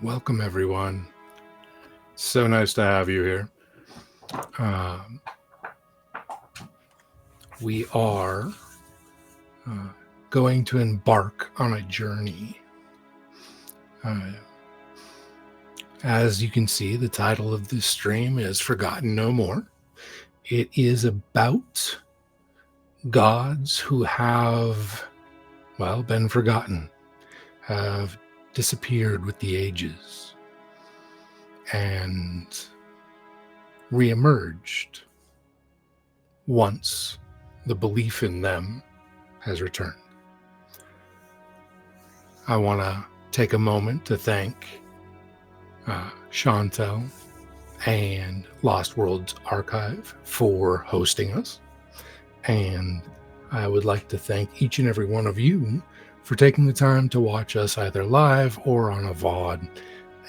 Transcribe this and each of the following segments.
Welcome, everyone. So nice to have you here. We are going to embark on a journey. As you can see, the title of this stream is Forgotten No More. It is about gods who have, been forgotten, have disappeared with the ages, and reemerged once the belief in them has returned. I want to take a moment to thank Chantel and Lost Worlds Archive for hosting us. And I would like to thank each and every one of you for taking the time to watch us either live or on a VOD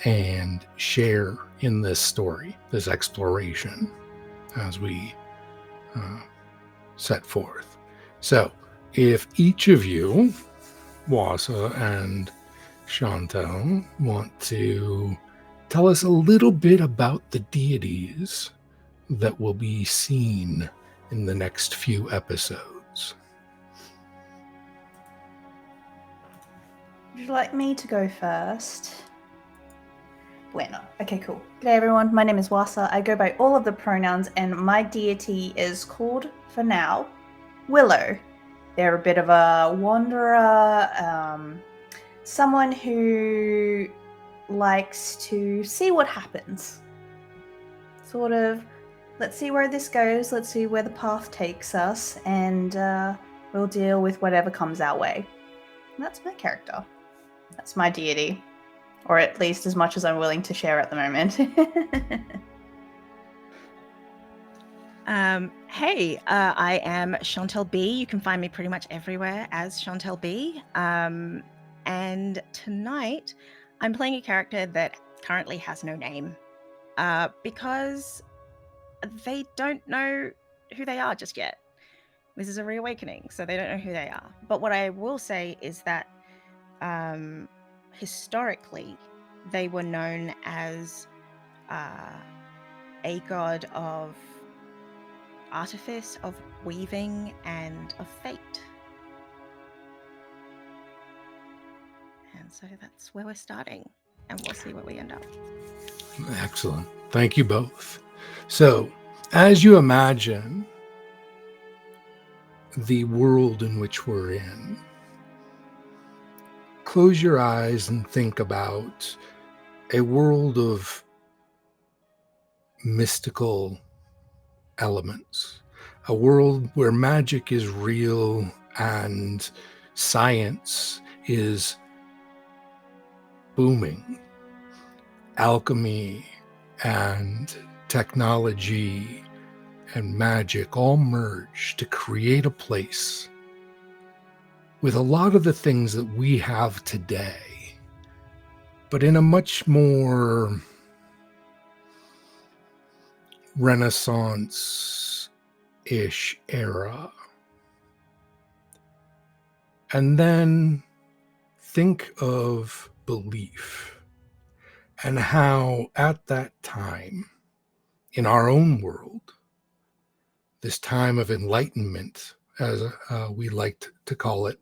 and share in this story, this exploration, as we set forth. So, if each of you, Wasa and Chantel, want to tell us a little bit about the deities that will be seen in the next few episodes. Would you like me to go first? Bueno. Okay, cool. G'day everyone, my name is Wasa. I go by all of the pronouns, and my deity is called, for now, Willow. They're a bit of a wanderer, someone who likes to see what happens. Sort of, let's see where this goes, let's see where the path takes us, and we'll deal with whatever comes our way. And that's my character. That's my deity. Or at least as much as I'm willing to share at the moment. Hey, I am Chantel B. You can find me pretty much everywhere as Chantel B. And tonight, I'm playing a character that currently has no name because they don't know who they are just yet. This is a reawakening, so they don't know who they are. But what I will say is that historically, they were known as a god of artifice, of weaving, and of fate. And so that's where we're starting, and we'll see where we end up. Excellent. Thank you both. So, as you imagine the world in which we're in, close your eyes and think about a world of mystical elements, a world where magic is real and science is booming. Alchemy and technology and magic all merge to create a place with a lot of the things that we have today, but in a much more Renaissance-ish era. And then think of belief and how at that time in our own world, this time of enlightenment, as we liked to call it,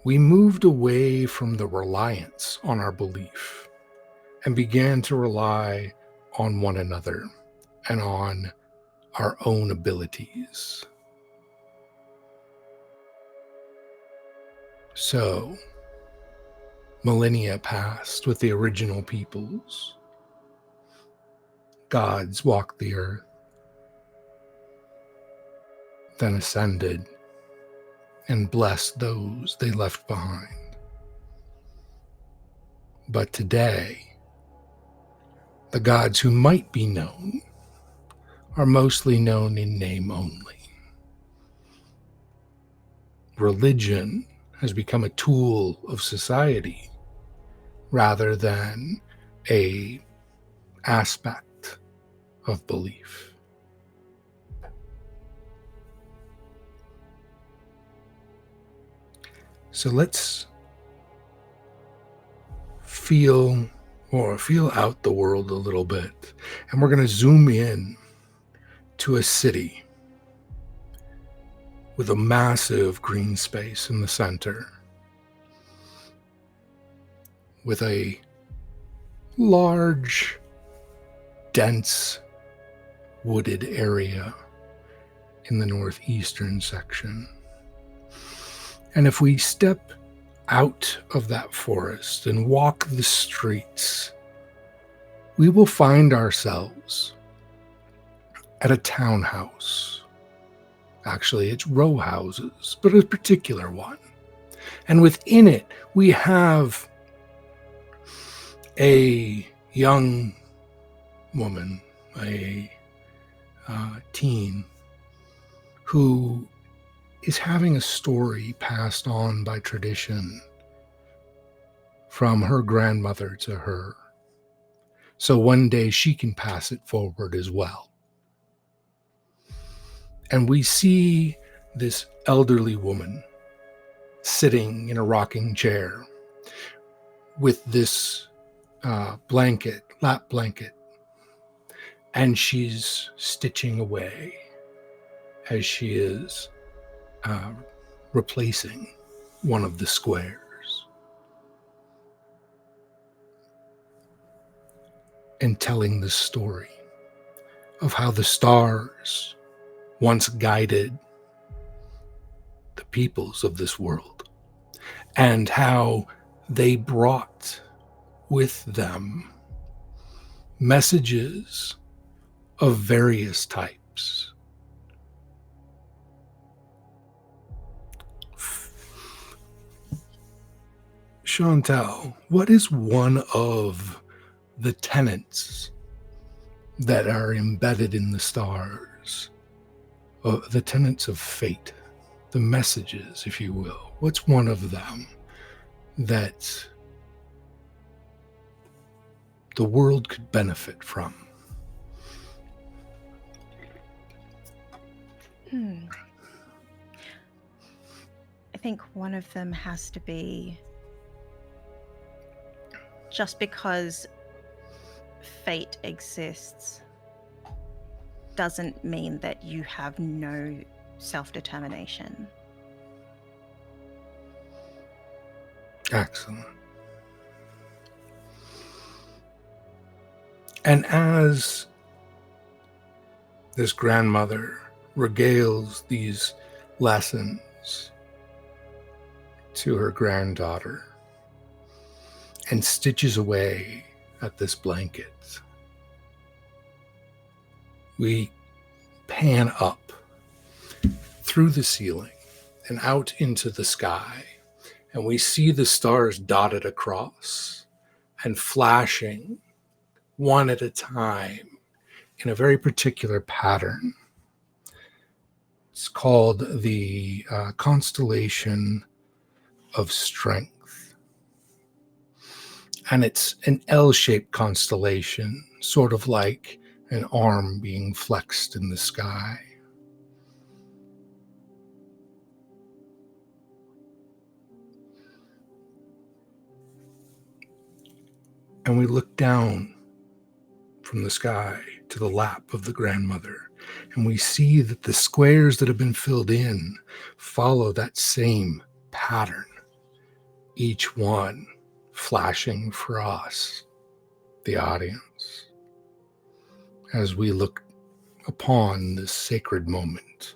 we moved away from the reliance on our belief and began to rely on one another and on our own abilities. So, millennia passed with the original peoples. Gods walked the earth, then ascended and blessed those they left behind. But today, the gods who might be known are mostly known in name only. Religion has become a tool of society rather than an aspect of belief. So let's feel out the world a little bit. And we're going to zoom in to a city with a massive green space in the center, with a large, dense, wooded area in the northeastern section. And if we step out of that forest and walk the streets, we will find ourselves at a townhouse. Actually, it's row houses, but a particular one. And within it, we have a young woman, a teen, who is having a story passed on by tradition from her grandmother to her. So one day she can pass it forward as well. And we see this elderly woman sitting in a rocking chair with this lap blanket, and she's stitching away as she is replacing one of the squares and telling the story of how the stars once guided the peoples of this world and how they brought with them messages of various types. Chantal, what is one of the tenets that are embedded in the stars, the tenets of fate, the messages, if you will? What's one of them that the world could benefit from? I think one of them has to be, just because fate exists doesn't mean that you have no self-determination. Excellent. And as this grandmother regales these lessons to her granddaughter and stitches away at this blanket, we pan up through the ceiling and out into the sky, and we see the stars dotted across and flashing one at a time in a very particular pattern. It's called the constellation of strength. And it's an L-shaped constellation, sort of like an arm being flexed in the sky. And we look down from the sky to the lap of the grandmother, and we see that the squares that have been filled in follow that same pattern, each one flashing for us, the audience, as we look upon this sacred moment.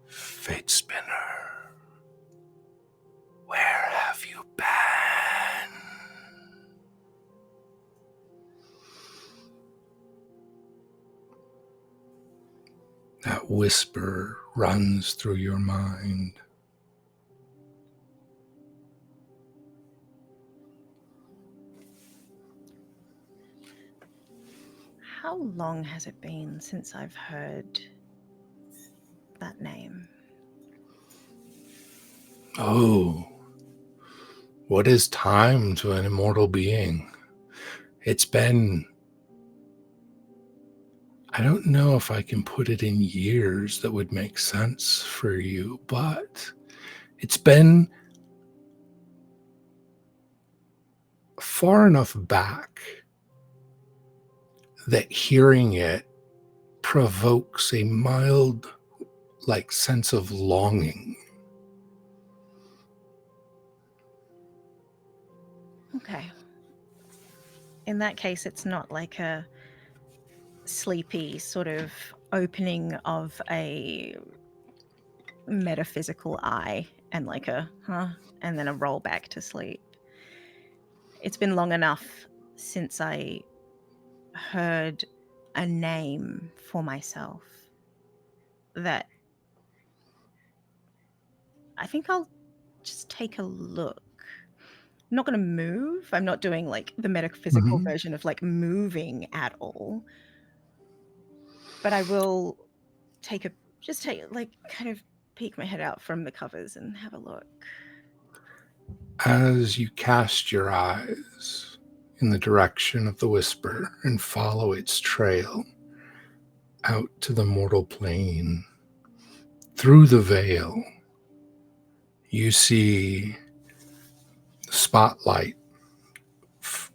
Fate Spinner, where have you been? That whisper runs through your mind. How long has it been since I've heard that name? Oh, what is time to an immortal being? It's been I don't know if I can put it in years that would make sense for you, but it's been far enough back that hearing it provokes a mild, sense of longing. Okay. In that case, it's not like a sleepy sort of opening of a metaphysical eye and like a and then a roll back to sleep. It's been long enough since I heard a name for myself that I think I'll just take a look. I'm not going to move. I'm not doing like the metaphysical version of like moving at all. But I will take kind of peek my head out from the covers and have a look. As you cast your eyes in the direction of the whisper and follow its trail out to the mortal plane, through the veil, you see the spotlight,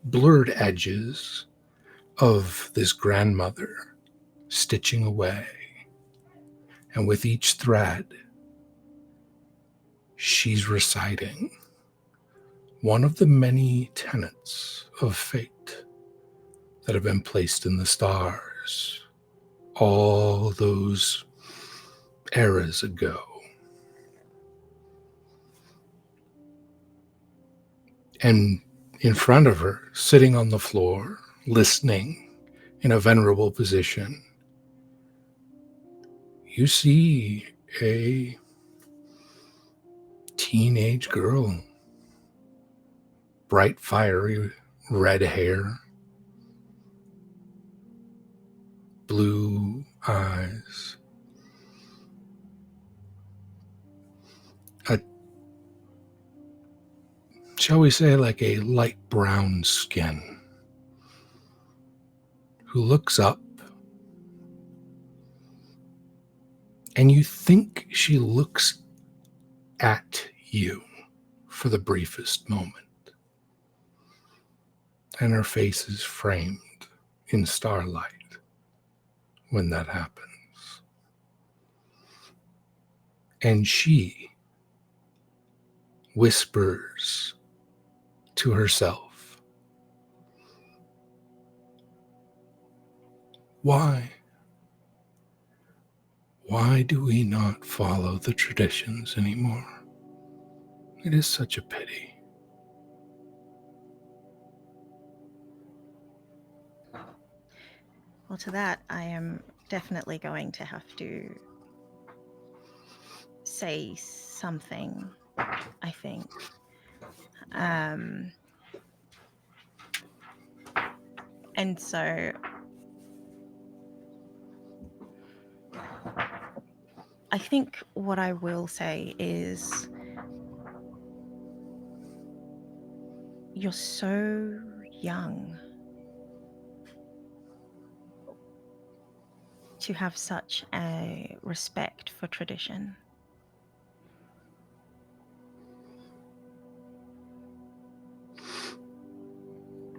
blurred edges of this grandmother stitching away. And with each thread, she's reciting one of the many tenets of fate that have been placed in the stars all those eras ago. And in front of her, sitting on the floor, listening in a venerable position, you see a teenage girl, bright, fiery red hair, blue eyes, shall we say, like a light brown skin, who looks up, and you think she looks at you for the briefest moment, and her face is framed in starlight when that happens. And she whispers to herself, "Why? Why do we not follow the traditions anymore? It is such a pity." Well, to that, I am definitely going to have to say something, I think. And so I think what I will say is, you're so young to have such a respect for tradition.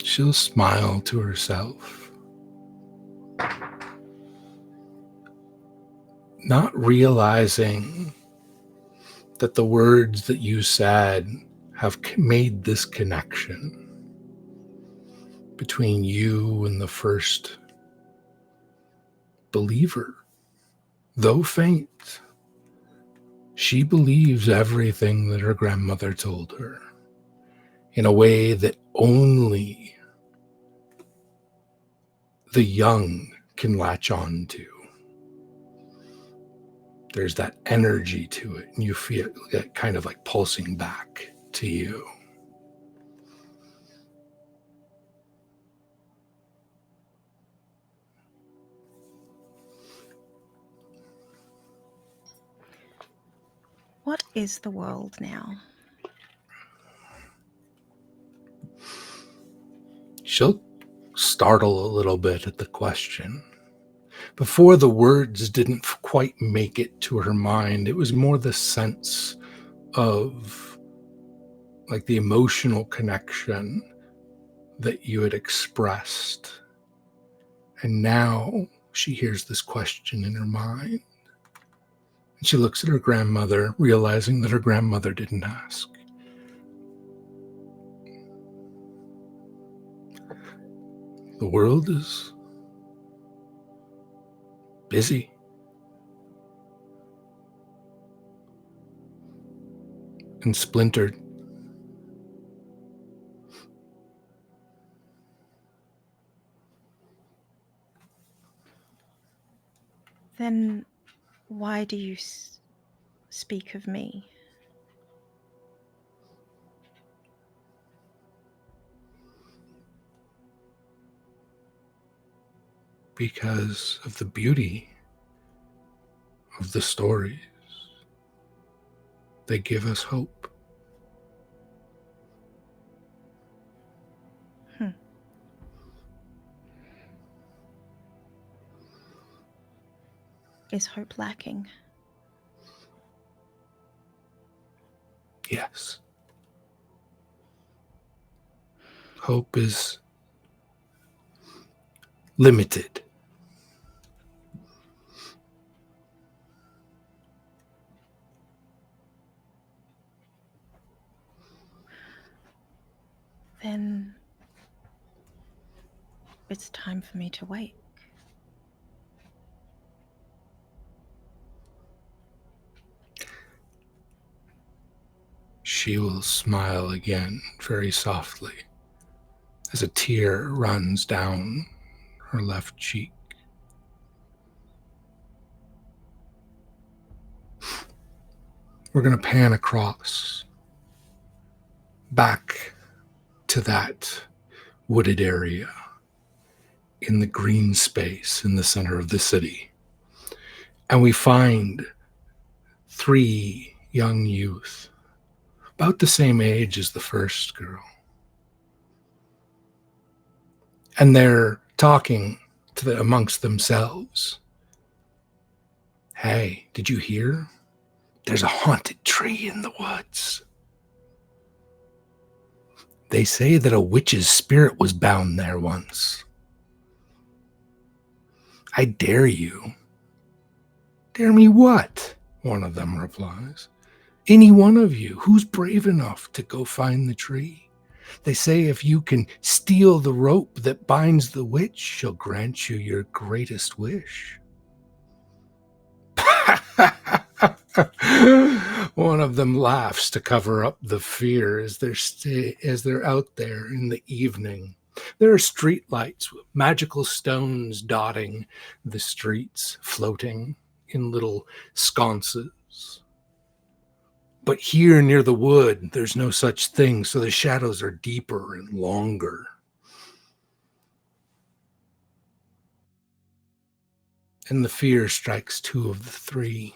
She'll smile to herself, not realizing that the words that you said have made this connection between you and the first believer. Though faint, she believes everything that her grandmother told her in a way that only the young can latch on to. There's that energy to it, and you feel it kind of like pulsing back to you. What is the world now? She'll startle a little bit at the question, Before the words didn't quite make it to her mind, it was more the sense of like the emotional connection that you had expressed. And now she hears this question in her mind. And she looks at her grandmother, realizing that her grandmother didn't ask. The world is busy. And splintered. Then why do you speak of me? Because of the beauty of the stories. They give us hope. Is hope lacking? Yes. Hope is limited. Then it's time for me to wake. She will smile again very softly as a tear runs down her left cheek. We're going to pan across back to that wooded area in the green space in the center of the city. And we find 3 young youth, about the same age as the first girl. And they're talking amongst themselves. Hey, did you hear? There's a haunted tree in the woods. They say that a witch's spirit was bound there once. I dare you. Dare me what? One of them replies. Any one of you who's brave enough to go find the tree. They say if you can steal the rope that binds the witch, she'll grant you your greatest wish. One of them laughs to cover up the fear as they're out there in the evening. There are street lights with magical stones dotting the streets, floating in little sconces. But here near the wood, there's no such thing, so the shadows are deeper and longer. And the fear strikes 2 of the 3.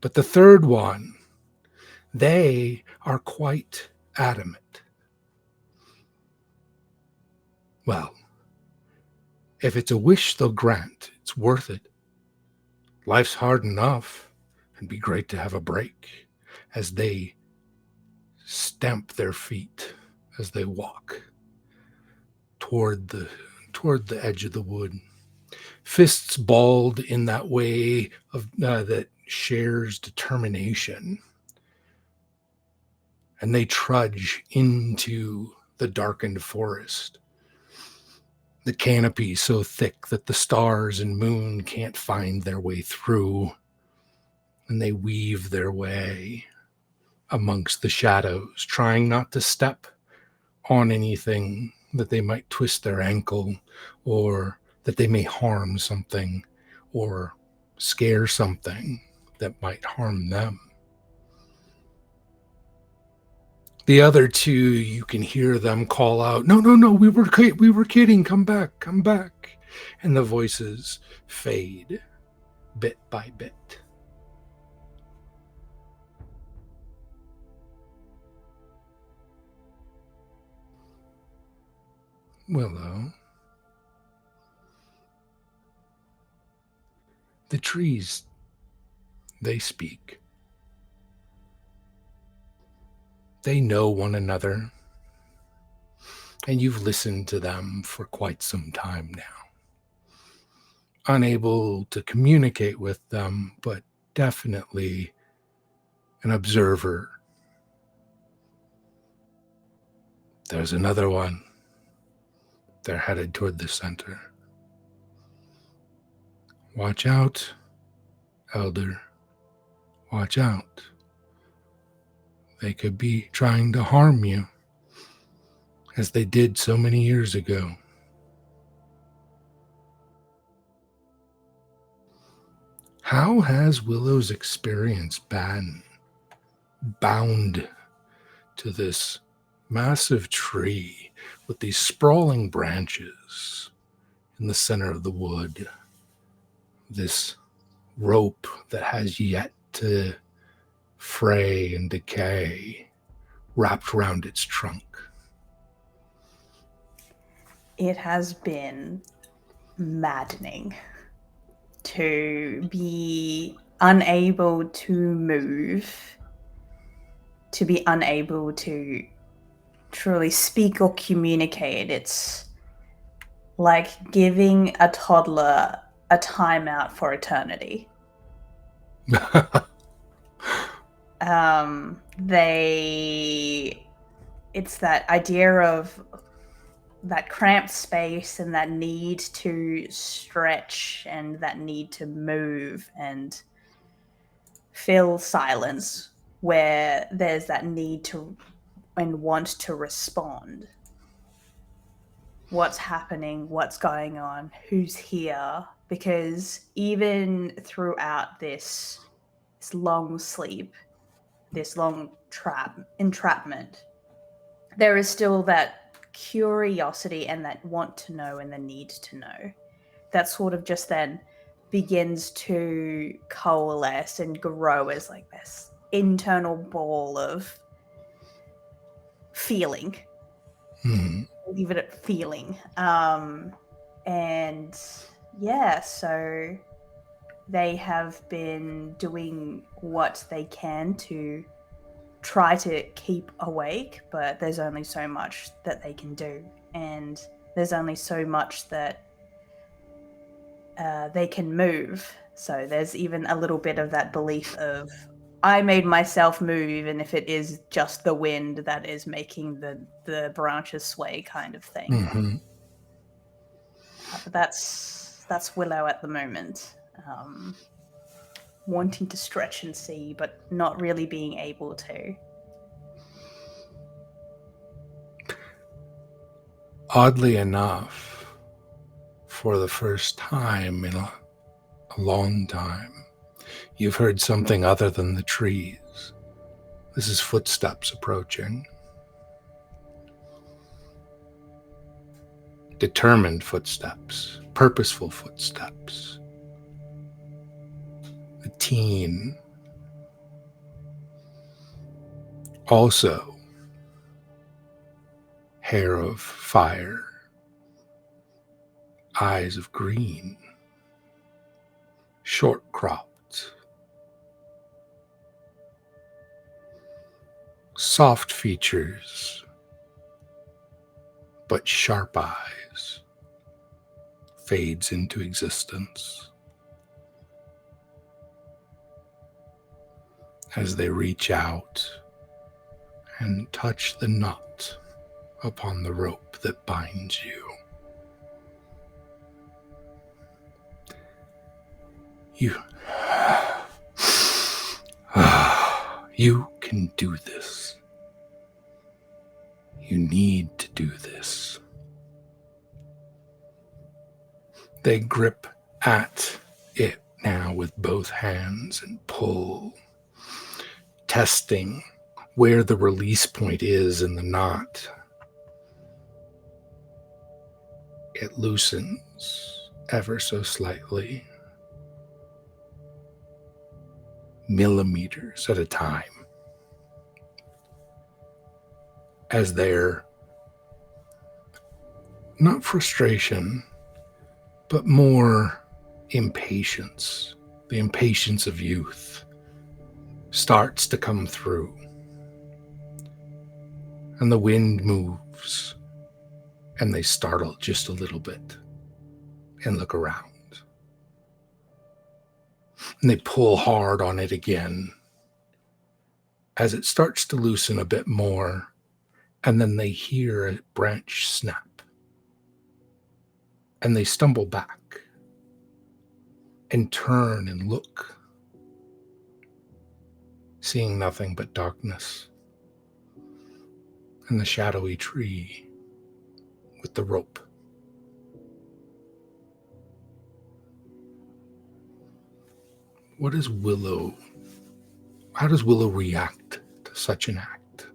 But the third one, they are quite adamant. Well, if it's a wish they'll grant, it's worth it. Life's hard enough. It'd be great to have a break as they stamp their feet as they walk toward the edge of the wood. Fists balled in that way of that shares determination. And they trudge into the darkened forest. The canopy so thick that the stars and moon can't find their way through. And they weave their way amongst the shadows, trying not to step on anything that they might twist their ankle, or that they may harm something or scare something that might harm them. The other 2, you can hear them call out, no, we were kidding, come back. And the voices fade bit by bit. Willow, The trees, they speak. They know one another, and you've listened to them for quite some time now. Unable to communicate with them, but definitely an observer. There's another one. They're headed toward the center. Watch out, Elder. Watch out. They could be trying to harm you, as they did so many years ago. How has Willow's experience been bound to this massive tree with these sprawling branches in the center of the wood? This rope that has yet to fray and decay wrapped around its trunk. It has been maddening to be unable to move, to be unable to truly speak or communicate. It's like giving a toddler a timeout for eternity. It's that idea of that cramped space and that need to stretch and that need to move and fill silence where there's that need to and want to respond. What's happening? What's going on? Who's here? Because even throughout this long sleep, this long entrapment, there is still that curiosity and that want to know and the need to know that sort of just then begins to coalesce and grow as like this internal ball of feeling. Leave it at feeling. And yeah, so they have been doing what they can to try to keep awake, but there's only so much that they can do, and there's only so much that they can move. So there's even a little bit of that belief of, I made myself move, even if it is just the wind that is making the branches sway, kind of thing. Mm-hmm. But that's Willow at the moment. Wanting to stretch and see, but not really being able to. Oddly enough, for the first time in a long time, you've heard something other than the trees. This is footsteps approaching. Determined footsteps, purposeful footsteps. A teen. Also, hair of fire, eyes of green, short cropped, soft features, but sharp eyes, fades into existence as they reach out and touch the knot upon the rope that binds you. You can do this. You need to do this. They grip at it now with both hands and pull, testing where the release point is in the knot. It loosens ever so slightly, millimeters at a time, as their, not frustration, but more impatience The impatience of youth starts to come through. And the wind moves, and they startle just a little bit and look around. And they pull hard on it again as it starts to loosen a bit more, and then they hear a branch snap. And they stumble back and turn and look, seeing nothing but darkness and the shadowy tree with the rope. What is Willow? How does Willow react to such an act?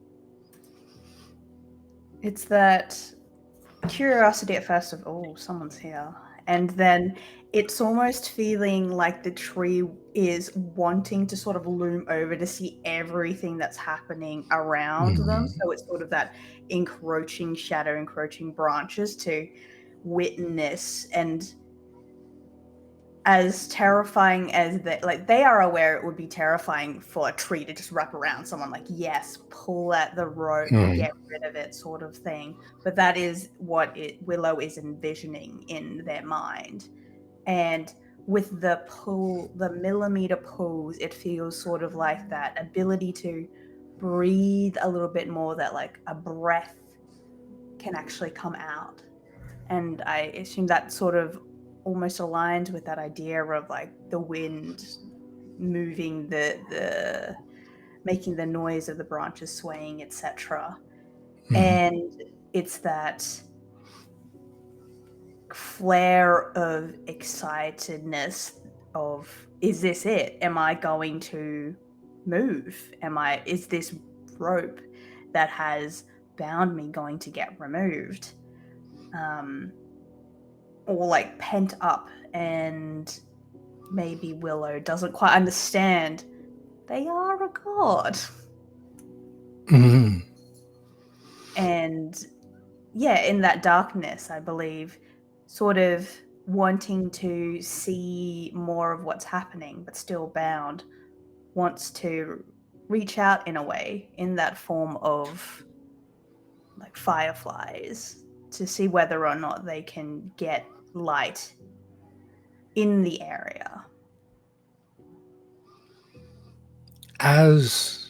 It's that curiosity at first of, oh, someone's here. And then it's almost feeling like the tree is wanting to sort of loom over to see everything that's happening around them. So it's sort of that encroaching shadow, encroaching branches to witness. And as terrifying as they are aware it would be terrifying for a tree to just wrap around someone, like, yes, pull at the rope, get rid of it, sort of thing. But that is what Willow is envisioning in their mind. And with the pull, the millimeter pulls, it feels sort of like that ability to breathe a little bit more, that like a breath can actually come out. And I assume that sort of almost aligns with that idea of like the wind moving, the making the noise of the branches swaying, etc. And it's that flare of excitedness of, is this it? Am I going to move? Is this rope that has bound me going to get removed? Or like pent up, and maybe Willow doesn't quite understand they are a god. And yeah, in that darkness, I believe, sort of wanting to see more of what's happening, but still bound, wants to reach out in a way, in that form of like fireflies, to see whether or not they can get light in the area. As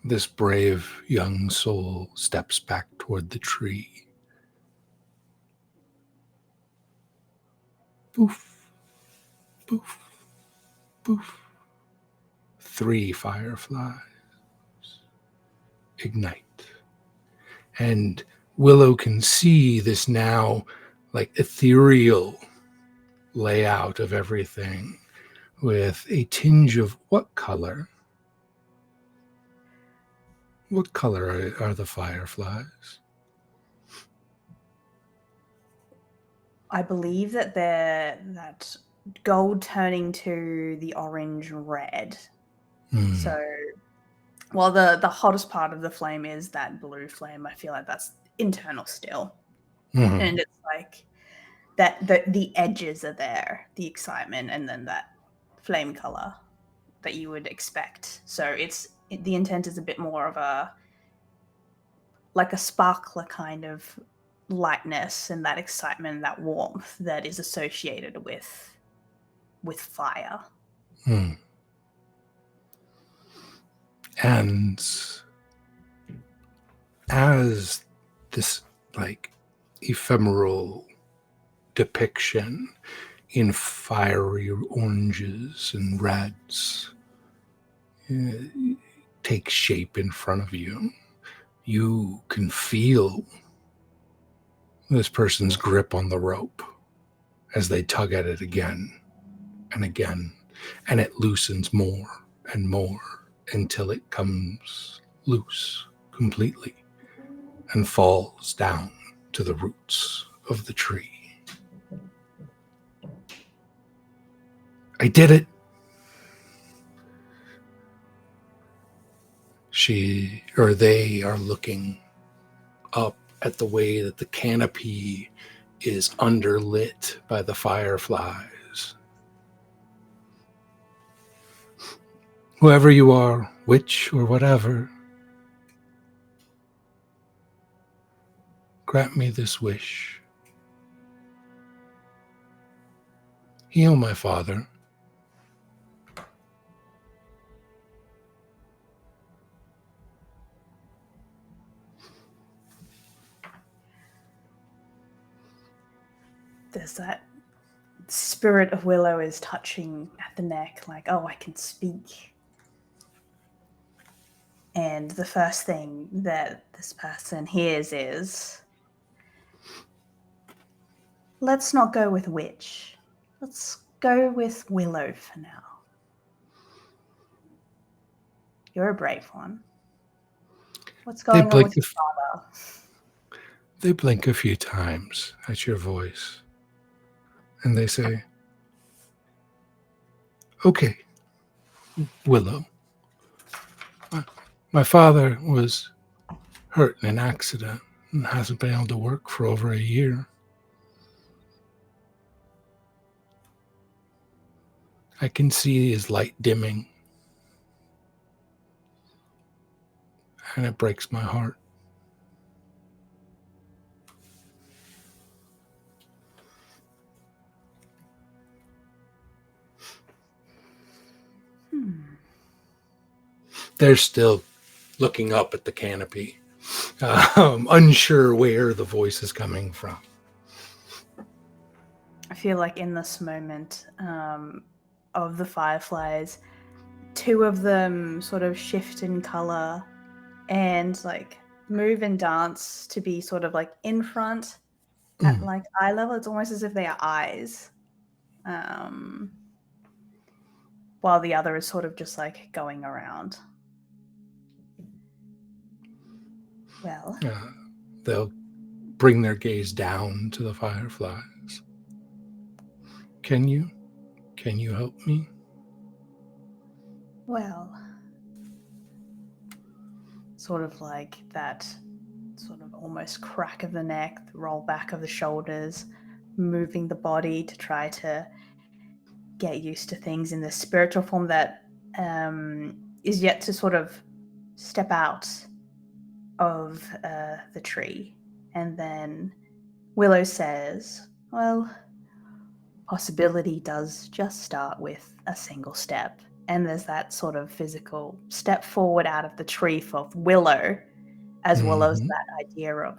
this brave young soul steps back toward the tree, poof, poof, poof, 3 fireflies ignite. And Willow can see this now like ethereal layout of everything with a tinge of what color? What color are the fireflies? I believe that they're that gold turning to the orange red. So, well, the hottest part of the flame is that blue flame. I feel like that's internal still. And it's like that the edges are there, the excitement, and then that flame color that you would expect. So the intent is a bit more of a like a sparkler kind of lightness, and that excitement, that warmth that is associated with fire. And as this like ephemeral depiction in fiery oranges and reds takes shape in front of you, you can feel this person's grip on the rope as they tug at it again and again, and it loosens more and more until it comes loose completely and falls down to the roots of the tree. I did it. They are looking up at the way that the canopy is underlit by the fireflies. Whoever you are, witch or whatever, grant me this wish. Heal my father. There's that spirit of Willow is touching at the neck, like, oh, I can speak. And the first thing that this person hears is, let's not go with witch. Let's go with Willow for now. You're a brave one. What's going on with your father? They blink a few times at your voice, and they say, okay, Willow. My father was hurt in an accident and hasn't been able to work for over a year. I can see his light dimming, and it breaks my heart. They're still looking up at the canopy, unsure where the voice is coming from. I feel like in this moment of the fireflies, two of them sort of shift in color and like move and dance to be sort of like in front at like eye level. It's almost as if they are eyes. While the other is sort of just like going around. Well, they'll bring their gaze down to the fireflies. Can you help me? Well, sort of like that sort of almost crack of the neck, the roll back of the shoulders, moving the body to try to get used to things in the spiritual form that is yet to sort of step out of the tree. And then Willow says, well, possibility does just start with a single step. And there's that sort of physical step forward out of the tree for Willow, as well as that idea of,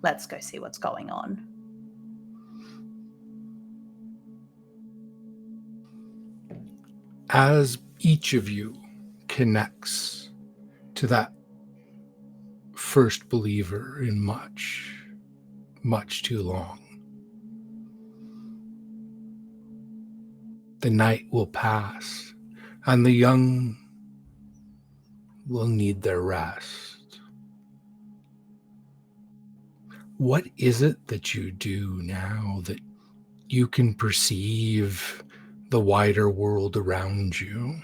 let's go see what's going on. As each of you connects to that first believer in much, much too long, the night will pass and the young will need their rest. What is it that you do now that you can perceive the wider world around you?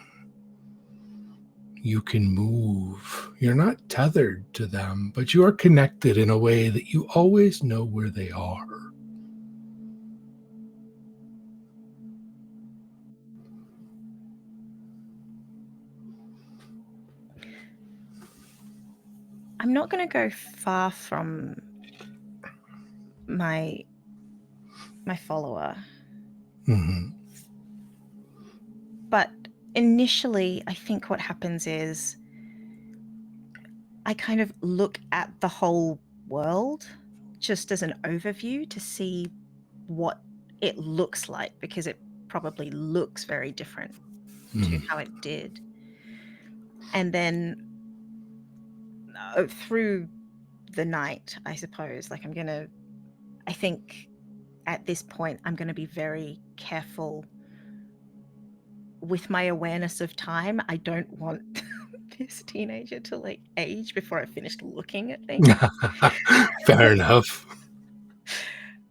You can move. You're not tethered to them, but you are connected in a way that you always know where they are. I'm not going to go far from my follower. But initially, I think what happens is I kind of look at the whole world just as an overview to see what it looks like, because it probably looks very different to how it did. And then through the night, I suppose, like I think at this point, I'm going to be very careful with my awareness of time. I don't want this teenager to like age before I finished looking at things. Fair enough.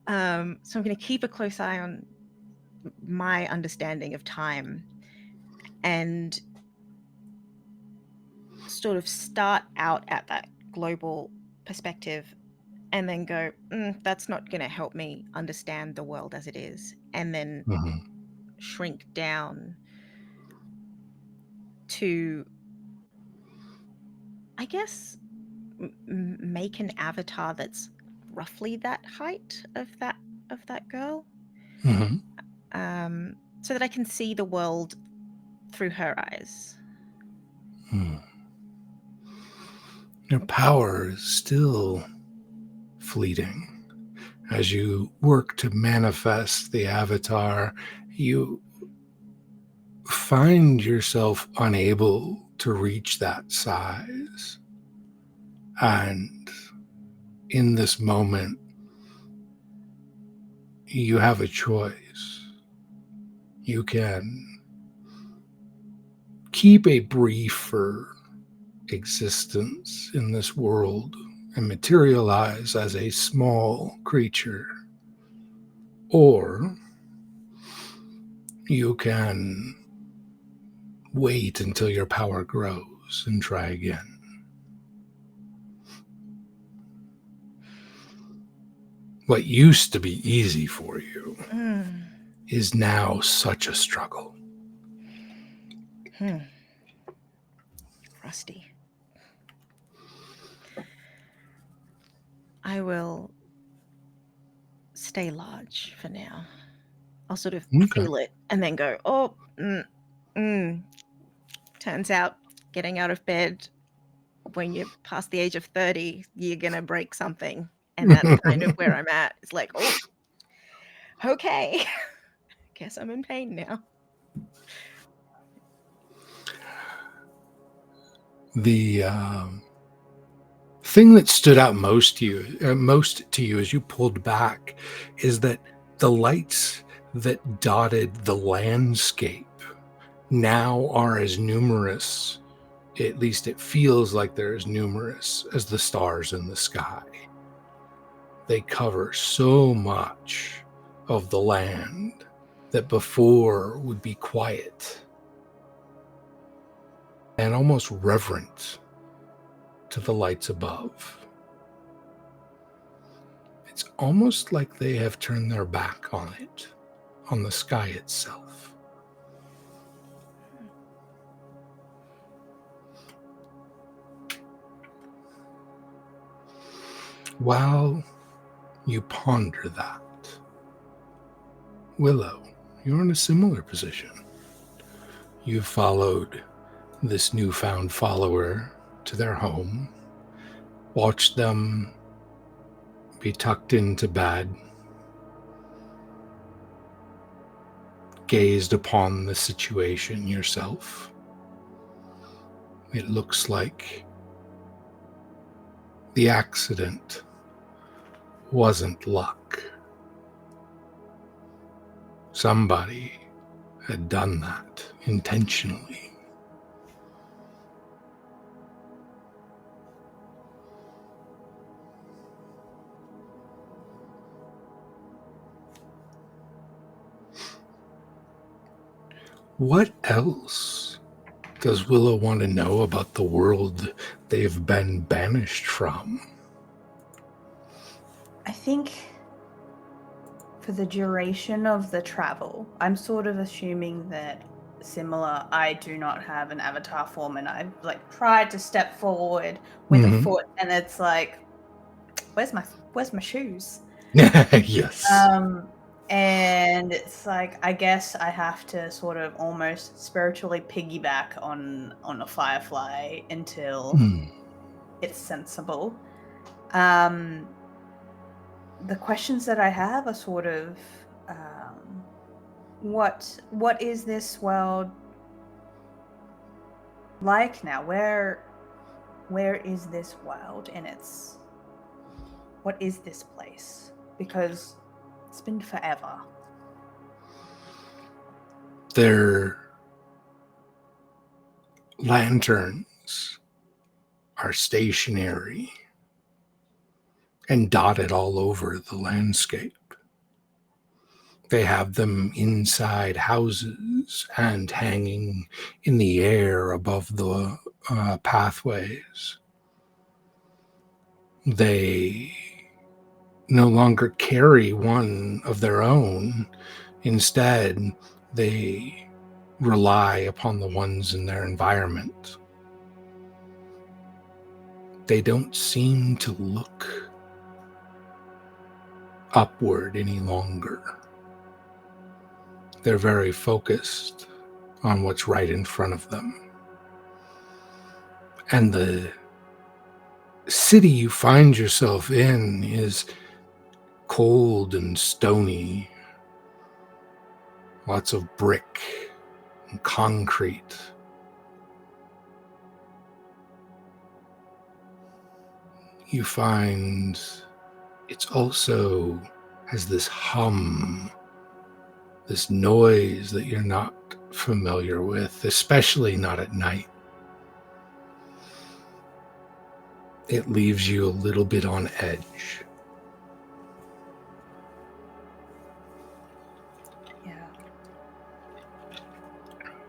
So I'm going to keep a close eye on my understanding of time and sort of start out at that global perspective and then go, that's not going to help me understand the world as it is. And then shrink down to, I guess, make an avatar that's roughly that height of that girl, Mm-hmm. so that I can see the world through her eyes. Your power is still fleeting. As you work to manifest the avatar, you find yourself unable to reach that size. And in this moment, you have a choice. You can keep a briefer existence in this world and materialize as a small creature, or you can wait until your power grows and try again. What used to be easy for you is now such a struggle. Rusty. I will stay large for now. I'll sort of feel it and then go, oh, turns out getting out of bed when you're past the age of 30, you're going to break something. And that's kind of where I'm at. It's like, oh, okay. Guess I'm in pain now. The thing that stood out most to you as you pulled back is that the lights that dotted the landscape now are as numerous, at least it feels like they're as numerous as the stars in the sky. They cover so much of the land that before would be quiet and almost reverent to the lights above. It's almost like they have turned their back on it, on the sky itself. While you ponder that, Willow, you're in a similar position. You've followed this newfound follower to their home, watched them be tucked into bed, gazed upon the situation yourself. It looks like the accident wasn't luck. Somebody had done that intentionally. What else does Willow want to know about the world they've been banished from? I think for the duration of the travel, I'm sort of assuming that similar, I do not have an avatar form, and I've like tried to step forward with a foot, and it's like, where's my shoes? Yes. And it's like, I guess I have to sort of almost spiritually piggyback on a firefly until it's sensible. The questions that I have are sort of, what is this world like now? Where is this world in its, what is this place? Because it's been forever. Their lanterns are stationary and dotted all over the landscape. They have them inside houses and hanging in the air above the pathways. They no longer carry one of their own. Instead, they rely upon the ones in their environment. They don't seem to look upward any longer. They're very focused on what's right in front of them. And the city you find yourself in is cold and stony. Lots of brick and concrete. You find it's also has this hum, this noise that you're not familiar with, especially not at night. It leaves you a little bit on edge. Yeah.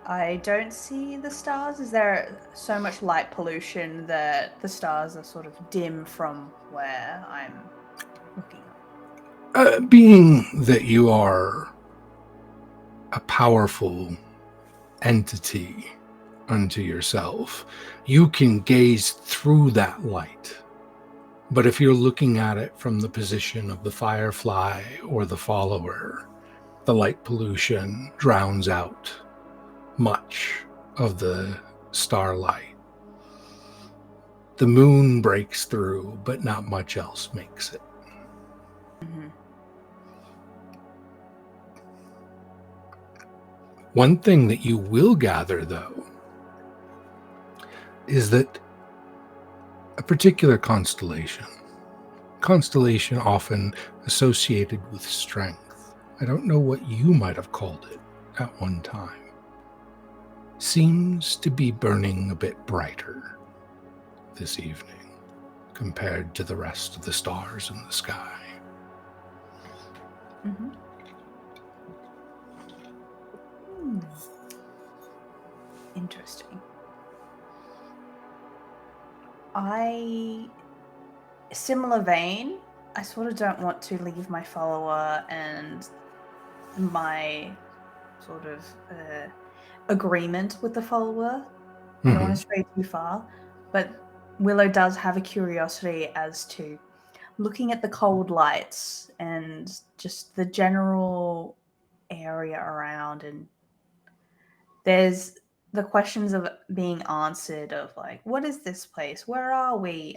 I don't see the stars. Is there so much light pollution that the stars are sort of dim from where I'm looking up? Being that you are a powerful entity unto yourself, you can gaze through that light. But if you're looking at it from the position of the firefly or the follower, the light pollution drowns out much of the starlight. The moon breaks through, but not much else makes it. Mm-hmm. One thing that you will gather, though, is that a particular constellation often associated with strength, I don't know what you might have called it at one time, seems to be burning a bit brighter this evening compared to the rest of the stars in the sky. Mm-hmm. Interesting. Similar vein, I sort of don't want to leave my follower and my sort of agreement with the follower. I don't want to stray too far, but Willow does have a curiosity as to looking at the cold lights and just the general area around, and there's the questions of being answered of like, what is this place, where are we,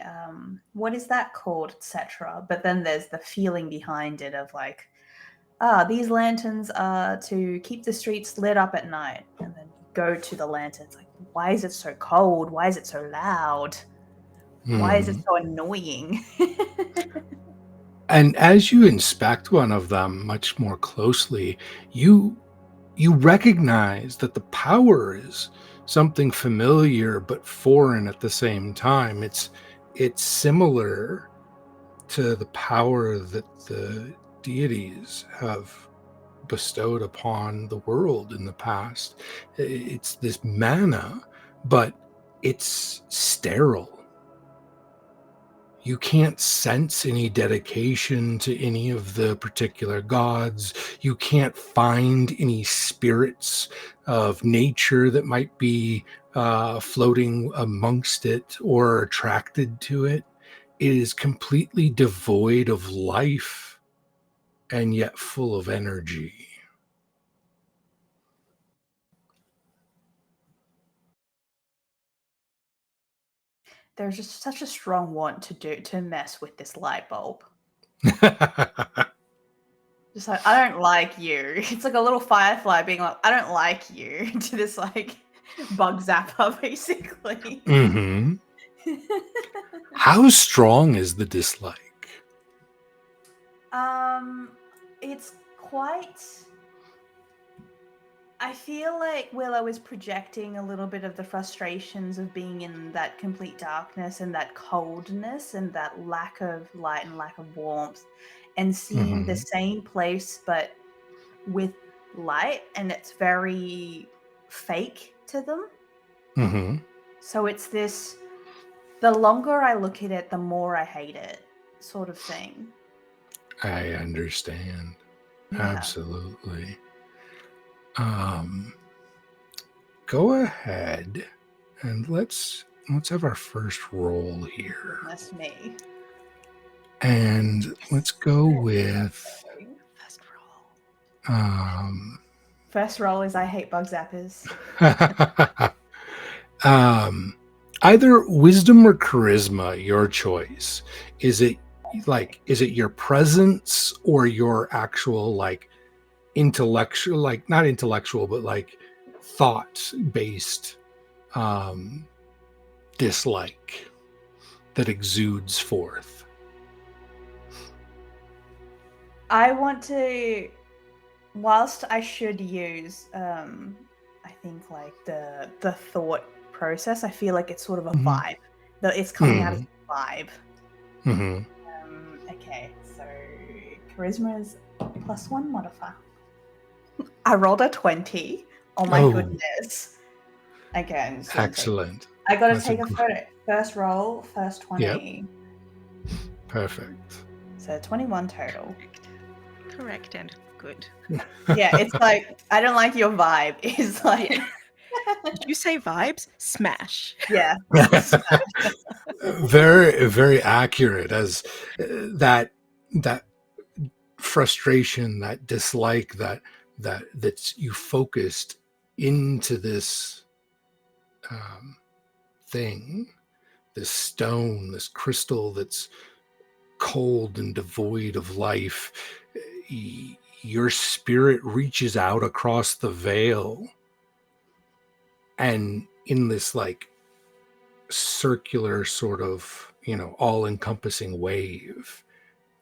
what is that called, etc. But then there's the feeling behind it of like, these lanterns are to keep the streets lit up at night. And then you go to the lanterns, like, why is it so cold, why is it so loud, why is it so annoying? And as you inspect one of them much more closely, you recognize that the power is something familiar but foreign at the same time. It's similar to the power that the deities have bestowed upon the world in the past. It's this mana, but it's sterile. You can't sense any dedication to any of the particular gods. You can't find any spirits of nature that might be floating amongst it or attracted to it. It is completely devoid of life and yet full of energy. There's just such a strong want to mess with this light bulb. Just like, I don't like you. It's like a little firefly being like, I don't like you, to this like bug zapper, basically. Mm-hmm. How strong is the dislike? It's quite. I feel like Willow is projecting a little bit of the frustrations of being in that complete darkness and that coldness and that lack of light and lack of warmth, and seeing the same place but with light, and it's very fake to them. Mm-hmm. So it's this, the longer I look at it, the more I hate it sort of thing. I understand. Yeah. Absolutely. go ahead and let's have our first roll here. That's me. And let's go with First roll. First roll is I hate bug zappers. Either wisdom or charisma, your choice. Is it your presence or your actual like intellectual, like not intellectual, but like thought based dislike that exudes forth? I want to, whilst I should use, I think like the thought process. I feel like it's sort of a vibe. It's coming out as a vibe. Okay, so charisma is +1 modifier. I rolled a 20. Oh my goodness. Okay, I'm just excellent. I gotta take a photo. First roll, first 20. Yep. Perfect. So 21 total. Correct and good. Yeah, it's like, I don't like your vibe. It's like... Did you say vibes? Smash. Yeah. Very, very accurate, as that frustration, that dislike, that's you focused into this thing, this stone, this crystal that's cold and devoid of life. Your spirit reaches out across the veil, and in this like circular sort of, all-encompassing wave,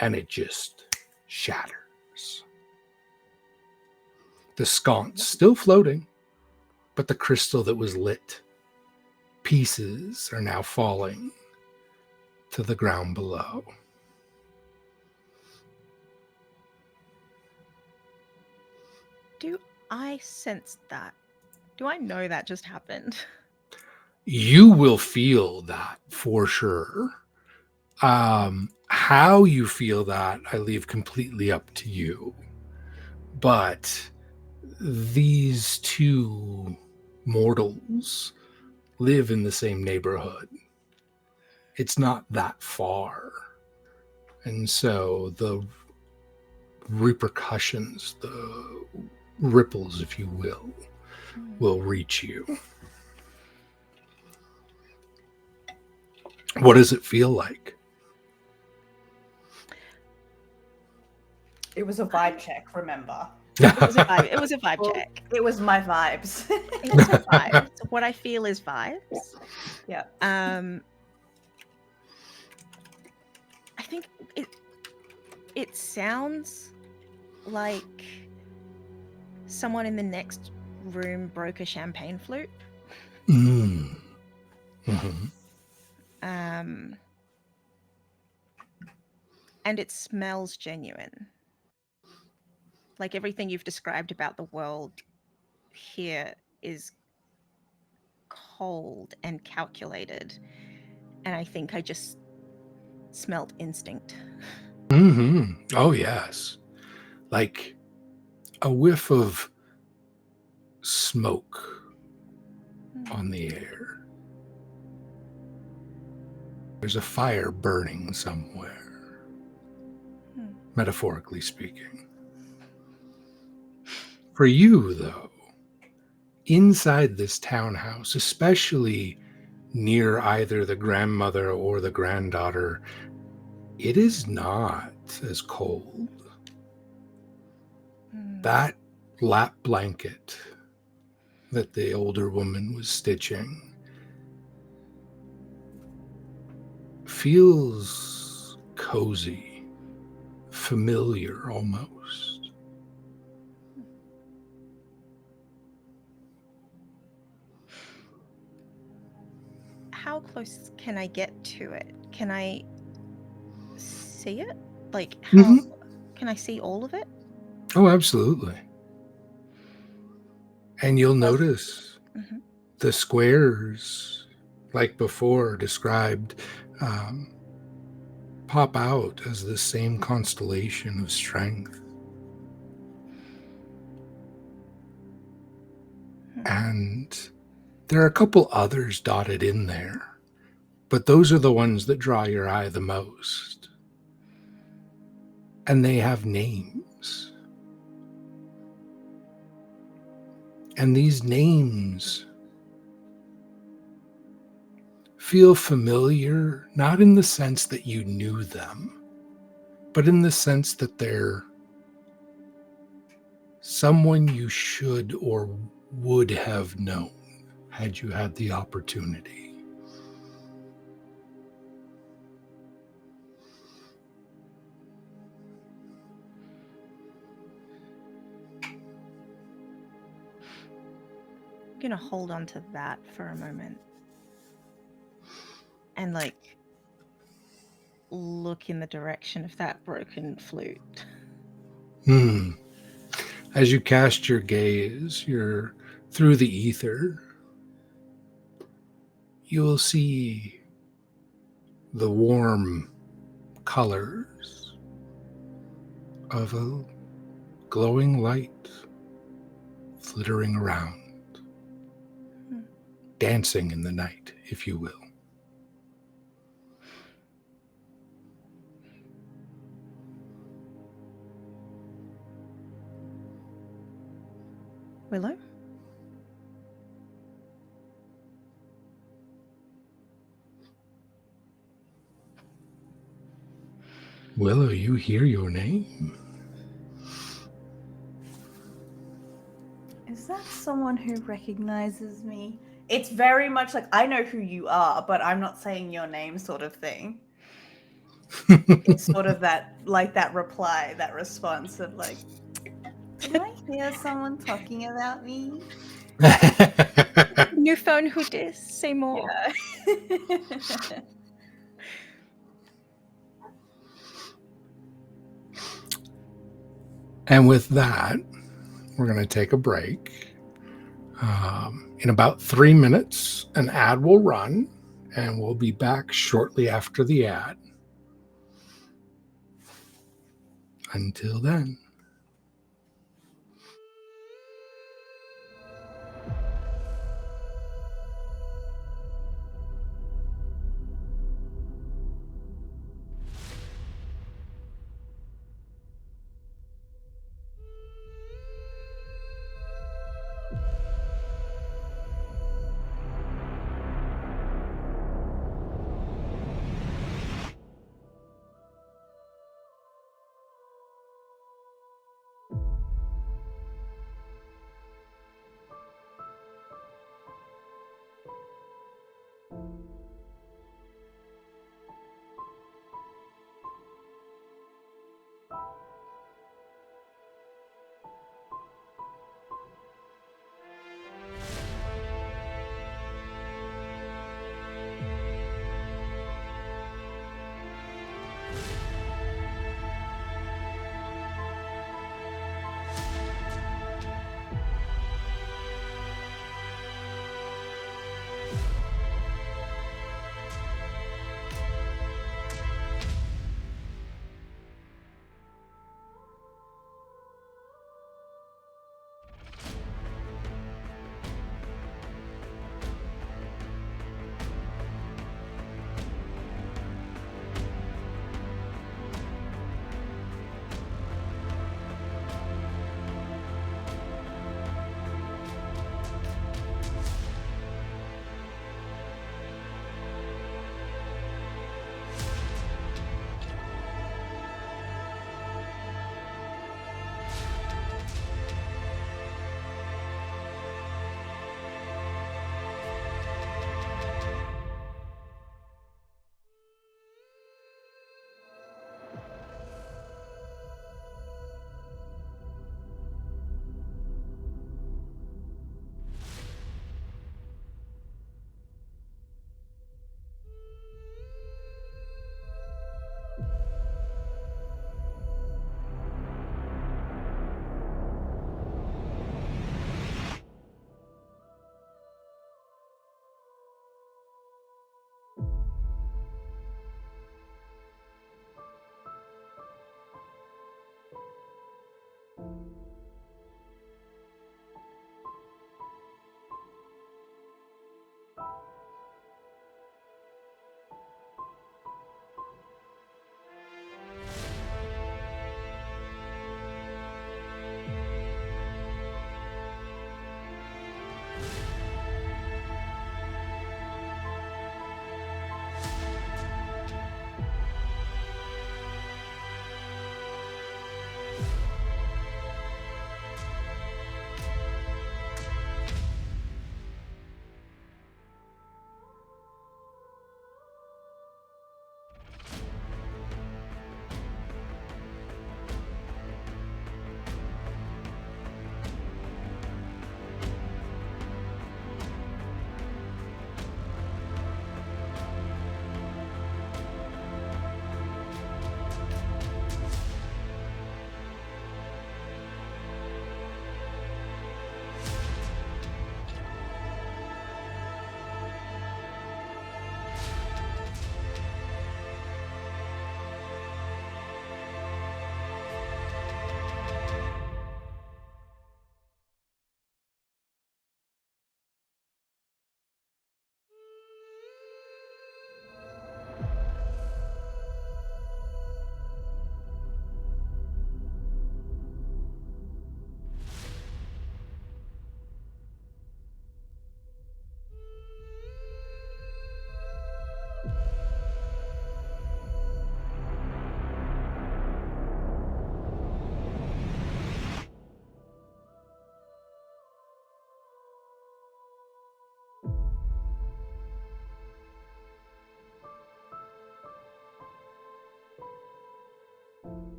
and it just shatters. The sconce still floating, but the crystal that was lit, pieces are now falling to the ground below. Do I sense that? Do I know that just happened? You will feel that for sure. How you feel that, I leave completely up to you. But these two mortals live in the same neighborhood. It's not that far. And so the repercussions, the ripples, if you will reach you. What does it feel like? It was a vibe check, remember? It was a vibe. It was a vibe check. It was my vibes. It was a vibe. So what I feel is vibes. Yeah. I think it sounds like someone in the next room broke a champagne flute. Mm. And it smells genuine. Like everything you've described about the world here is cold and calculated. And I think I just smelt instinct. Oh, yes. Like a whiff of smoke on the air. There's a fire burning somewhere, metaphorically speaking. For you, though, inside this townhouse, especially near either the grandmother or the granddaughter, it is not as cold. That lap blanket that the older woman was stitching feels cozy, familiar almost. How close can I get to it? Can I see it? Like, how can I see all of it? Oh, absolutely. And you'll notice the squares, like before described, pop out as the same constellation of strength. And There are a couple others dotted in there, but those are the ones that draw your eye the most. And they have names. And these names feel familiar, not in the sense that you knew them, but in the sense that they're someone you should or would have known had you had the opportunity. I'm gonna hold on to that for a moment and like look in the direction of that broken flute. As you cast your gaze, you're through the ether, you will see the warm colors of a glowing light flittering around, dancing in the night, if you will. Willow? Willow, you hear your name. Is that someone who recognizes me? It's very much like, I know who you are, but I'm not saying your name sort of thing. It's sort of that, like that reply, that response of like, did I hear someone talking about me? New phone, who dis? Say more. Yeah. And with that, we're going to take a break. In about 3 minutes, an ad will run, and we'll be back shortly after the ad. Until then.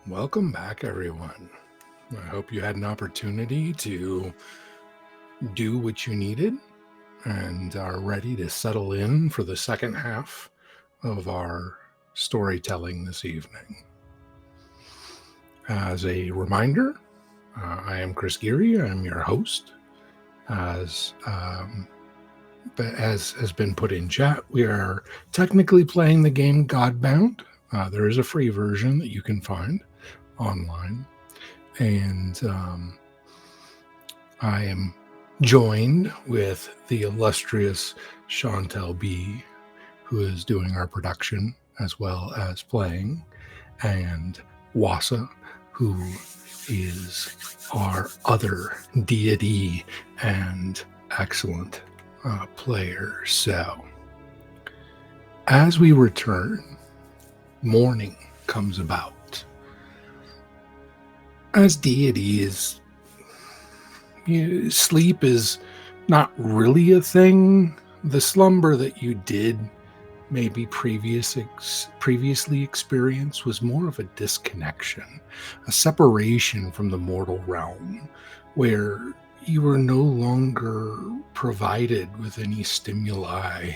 Welcome back, everyone. I hope you had an opportunity to do what you needed and are ready to settle in for the second half of our storytelling this evening. As a reminder, I am Chris Geary. I'm your host. As has been put in chat, we are technically playing the game Godbound. There is a free version that you can find online. And I am joined with the illustrious Chantel B, who is doing our production as well as playing, and Wasa, who is our other deity and excellent player. So, as we return, morning comes about. As deities, sleep is not really a thing. The slumber that you did maybe previously experienced was more of a disconnection, a separation from the mortal realm, where you were no longer provided with any stimuli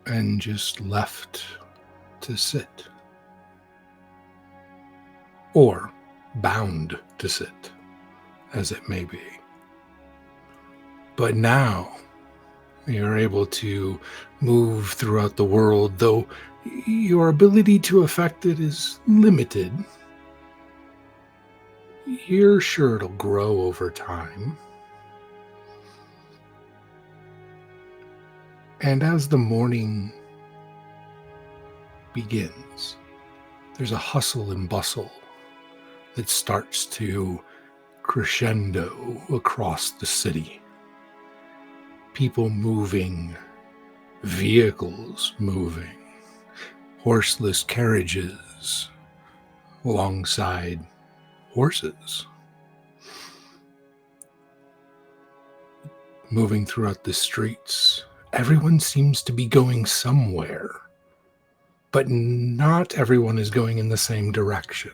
and just left to sit. Or bound to sit, as it may be. But now, you're able to move throughout the world, though your ability to affect it is limited. You're sure it'll grow over time. And as the morning begins, there's a hustle and bustle that starts to crescendo across the city. People moving, vehicles moving, horseless carriages alongside horses. Moving throughout the streets, everyone seems to be going somewhere, but not everyone is going in the same direction.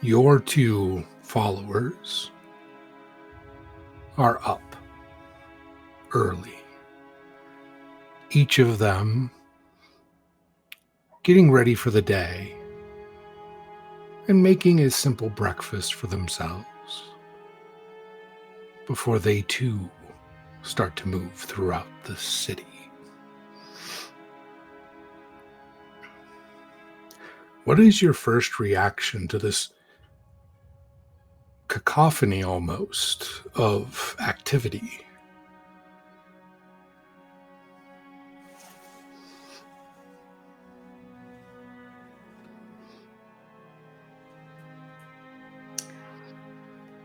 Your two followers are up early. Each of them getting ready for the day and making a simple breakfast for themselves before they too start to move throughout the city. What is your first reaction to this cacophony almost of activity?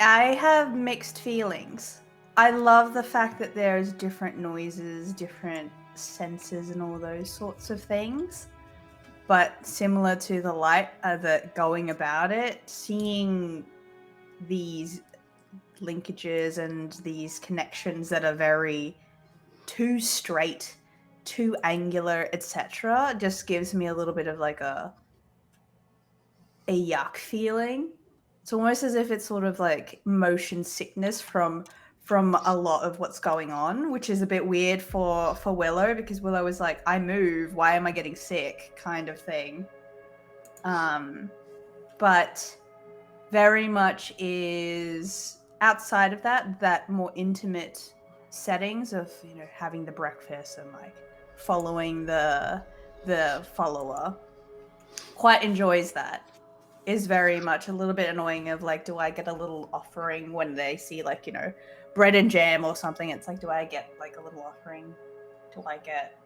I have mixed feelings. I love the fact that there's different noises, different senses, and all those sorts of things. But similar to the light, the going about it, seeing these linkages and these connections that are very too straight, too angular, etc., just gives me a little bit of like a yuck feeling. It's almost as if it's sort of like motion sickness from a lot of what's going on, which is a bit weird for Willow, because Willow is like, I move, why am I getting sick, kind of thing. But very much is outside of that more intimate settings of, you know, having the breakfast and like following the follower. Quite enjoys that. Is very much a little bit annoying of like, do I get a little offering when they see like, you know, bread and jam or something? It's like, do I get like a little offering? Do I get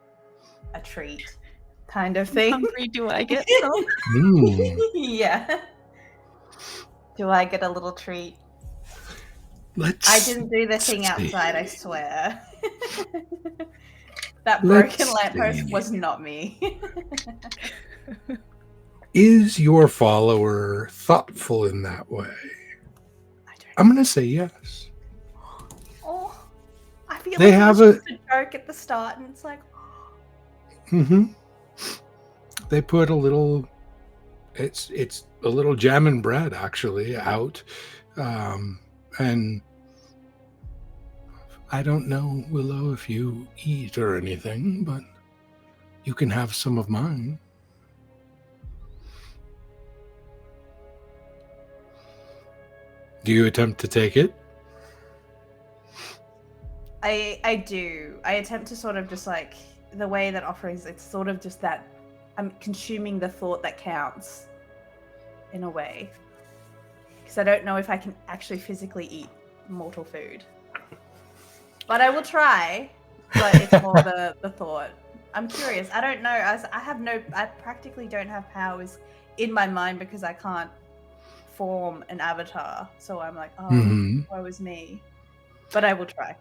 a treat? Kind of thing. Hungry, do I get some? Yeah. Do I get a little treat? I didn't do the thing outside, I swear. That broken lamppost was not me. Is your follower thoughtful in that way? I'm going to say yes. Oh, I feel They like have it was just a joke at the start, and it's like, Mm-hmm. They put a little. It's a little jam and bread actually out, and I don't know, Willow, if you eat or anything, but you can have some of mine. Do you attempt to take it? I do. I attempt to sort of just like the way that offerings. It's sort of just that I'm consuming the thought that counts, in a way, because I don't know if I can actually physically eat mortal food. But I will try. But it's more the thought. I'm curious. I don't know. I practically don't have powers in my mind because I can't form an avatar. So I'm like, oh, Mm-hmm. woe is me. But I will try.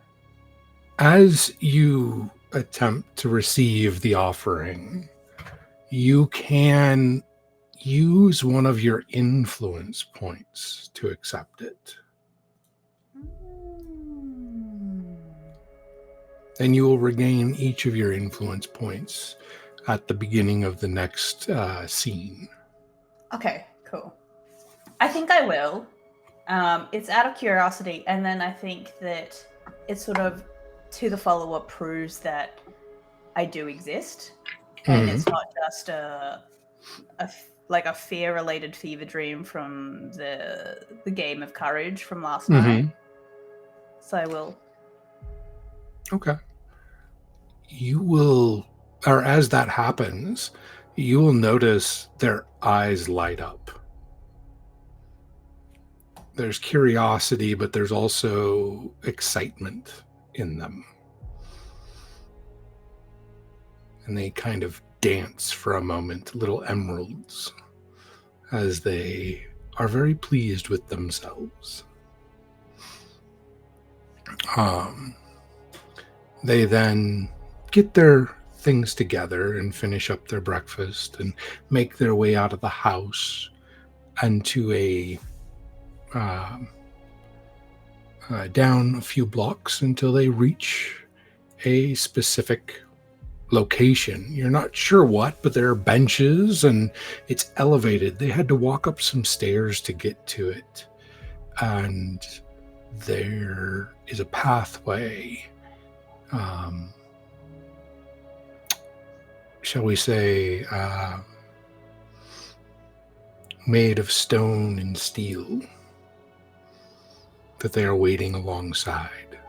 As you attempt to receive the offering, you can use one of your influence points to accept it. And you will regain each of your influence points at the beginning of the next scene. Okay, cool. I think I will. It's out of curiosity, and then I think that it's sort of to the follower proves that I do exist, and it's not just like a fear-related fever dream from the game of courage from last night. So I will. Okay. You will, or as that happens, you will notice their eyes light up. There's curiosity, but there's also excitement in them. And they kind of dance for a moment, little emeralds, as they are very pleased with themselves. They then get their things together and finish up their breakfast and make their way out of the house and to down a few blocks until they reach a specific location. You're not sure what, but there are benches and it's elevated. They had to walk up some stairs to get to it. And there is a pathway, shall we say, made of stone and steel that they are waiting alongside.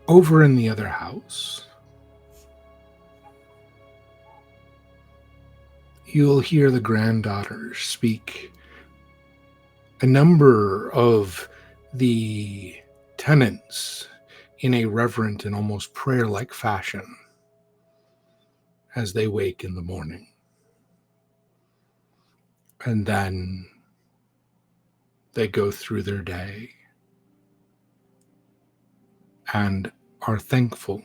Over in the other house, you'll hear the granddaughters speak. A number of the tenants in a reverent and almost prayer-like fashion as they wake in the morning. And then they go through their day and are thankful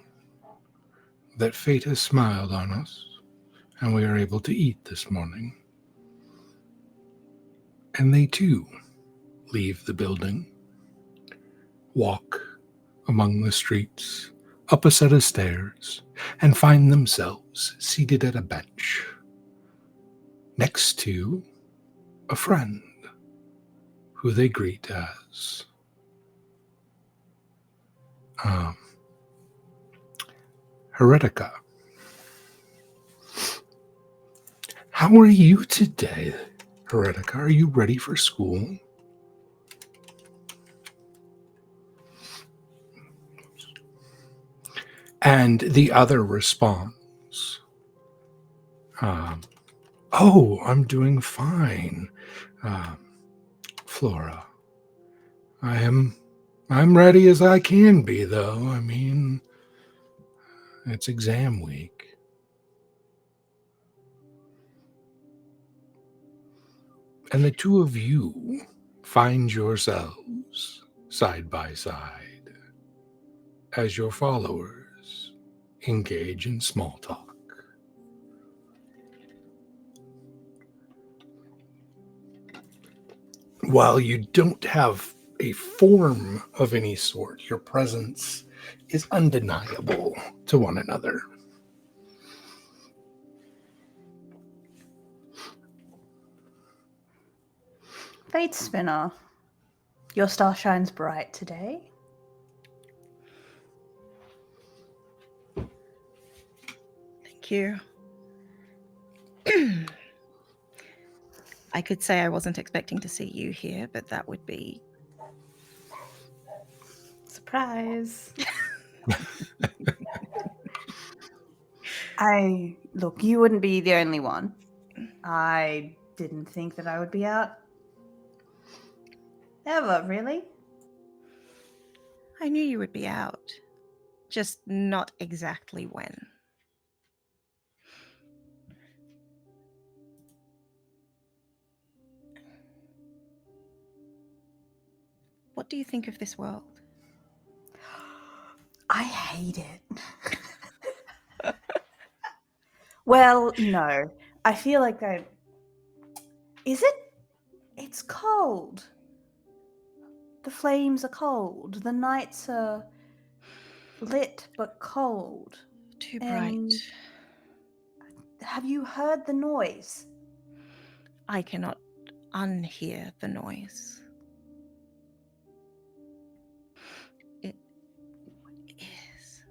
that fate has smiled on us and we are able to eat this morning. And they too leave the building, walk among the streets, up a set of stairs, and find themselves seated at a bench next to a friend who they greet as Heretica. How are you today, Heretica? Are you ready for school? And the other responds, oh, I'm doing fine, Flora. I'm ready as I can be, though. I mean, it's exam week. And the two of you find yourselves side by side as your followers engage in small talk. While you don't have a form of any sort. Your presence is undeniable to one another. Fate Spinner, your star shines bright today. Thank you. I could say I wasn't expecting to see you here, but that would be... Surprise. Look, you wouldn't be the only one. I didn't think that I would be out. Ever, really? I knew you would be out, just not exactly when. What do you think of this world? I hate it. Well, no. I feel like Is it? It's cold. The flames are cold. The nights are lit but cold. Too And bright. have you heard the noise? I cannot unhear the noise. It is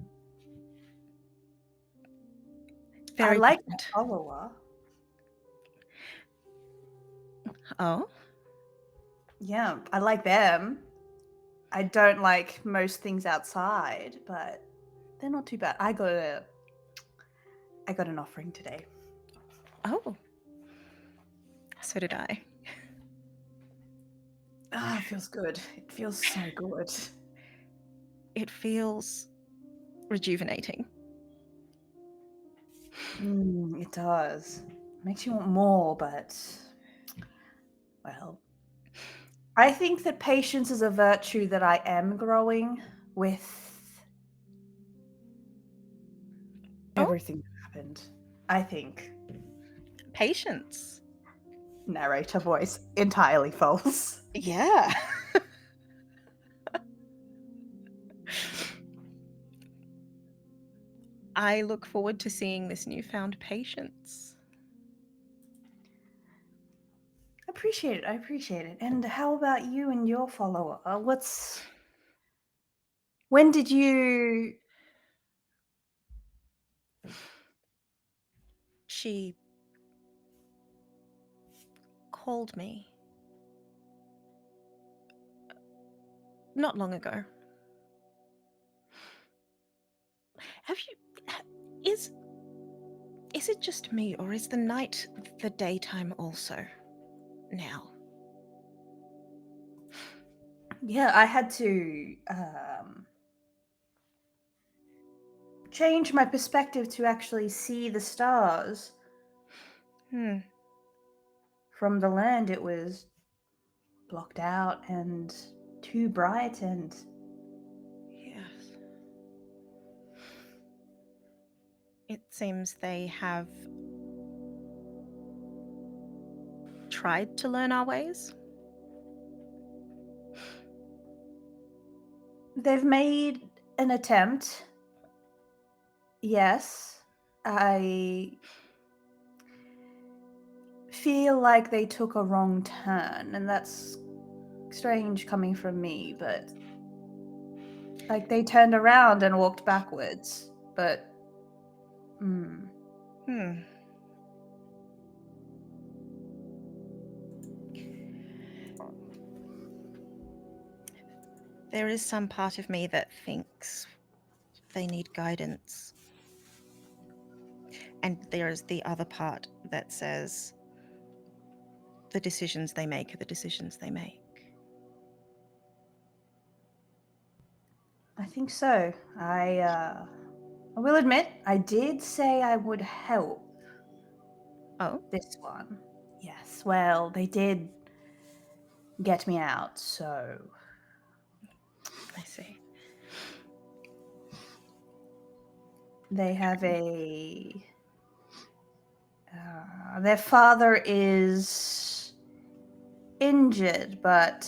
very I like the different. follower. Oh? Yeah, I like them. I don't like most things outside, but they're not too bad. I got an offering today. Oh. So did I. Ah, it feels good. It feels so good. It feels rejuvenating. It does. Makes you want more, but well, I think that patience is a virtue that I am growing with everything that happened. I think. Patience. Narrator voice, entirely false. Yeah. I look forward to seeing this newfound patience. I appreciate it. And how about you and your follower? When did you... She called me not long ago. Have you... Is it just me, or is the night the daytime also now? Yeah, I had to change my perspective to actually see the stars. From the land, it was blocked out and too bright, and Yes. It seems they have tried to learn our ways. they've made an attempt. Yes, I feel like they took a wrong turn, and that's strange coming from me, but like they turned around and walked backwards, but There is some part of me that thinks they need guidance. And there is the other part that says the decisions they make are the decisions they make. I think so. I will admit, I did say I would help. Oh? This one. Yes, well, they did get me out, so... I see. They have their father is injured, but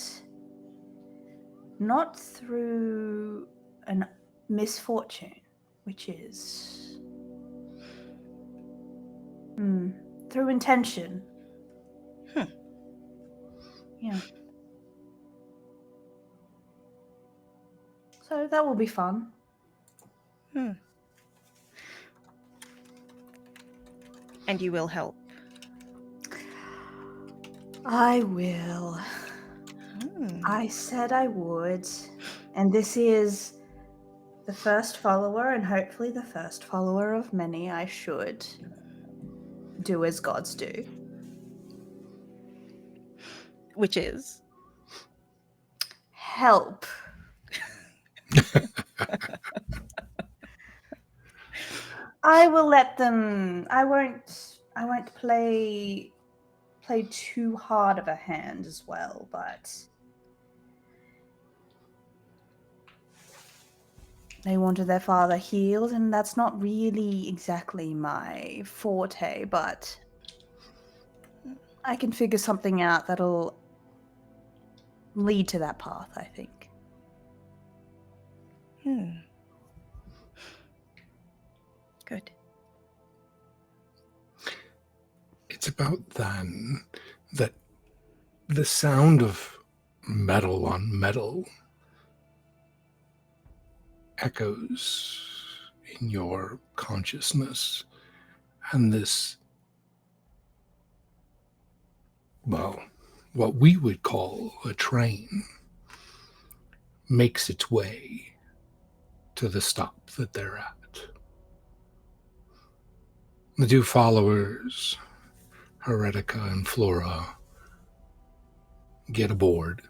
not through an misfortune, which is through intention. Yeah. So that will be fun. And you will help. I will. I said I would. And this is the first follower, and hopefully the first follower of many. I should do as gods do. Which is? Help. I will let them. I won't play too hard of a hand as well, but they wanted their father healed, and that's not really exactly my forte, but I can figure something out that'll lead to that path, I think. Good. It's about then that the sound of metal on metal echoes in your consciousness, and this, well, what we would call a train makes its way to the stop that they're at. The two followers, Heretica and Flora, get aboard,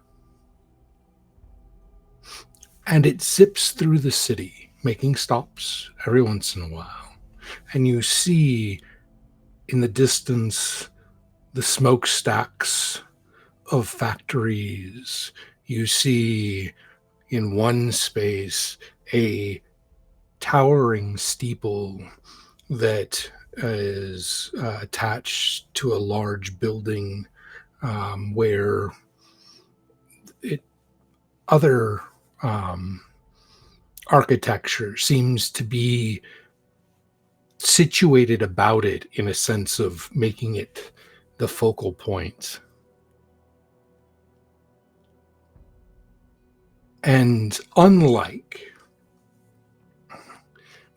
and it zips through the city, making stops every once in a while. And you see in the distance the smokestacks of factories. You see in one space a towering steeple that is attached to a large building where other architecture seems to be situated about it in a sense of making it the focal point. And unlike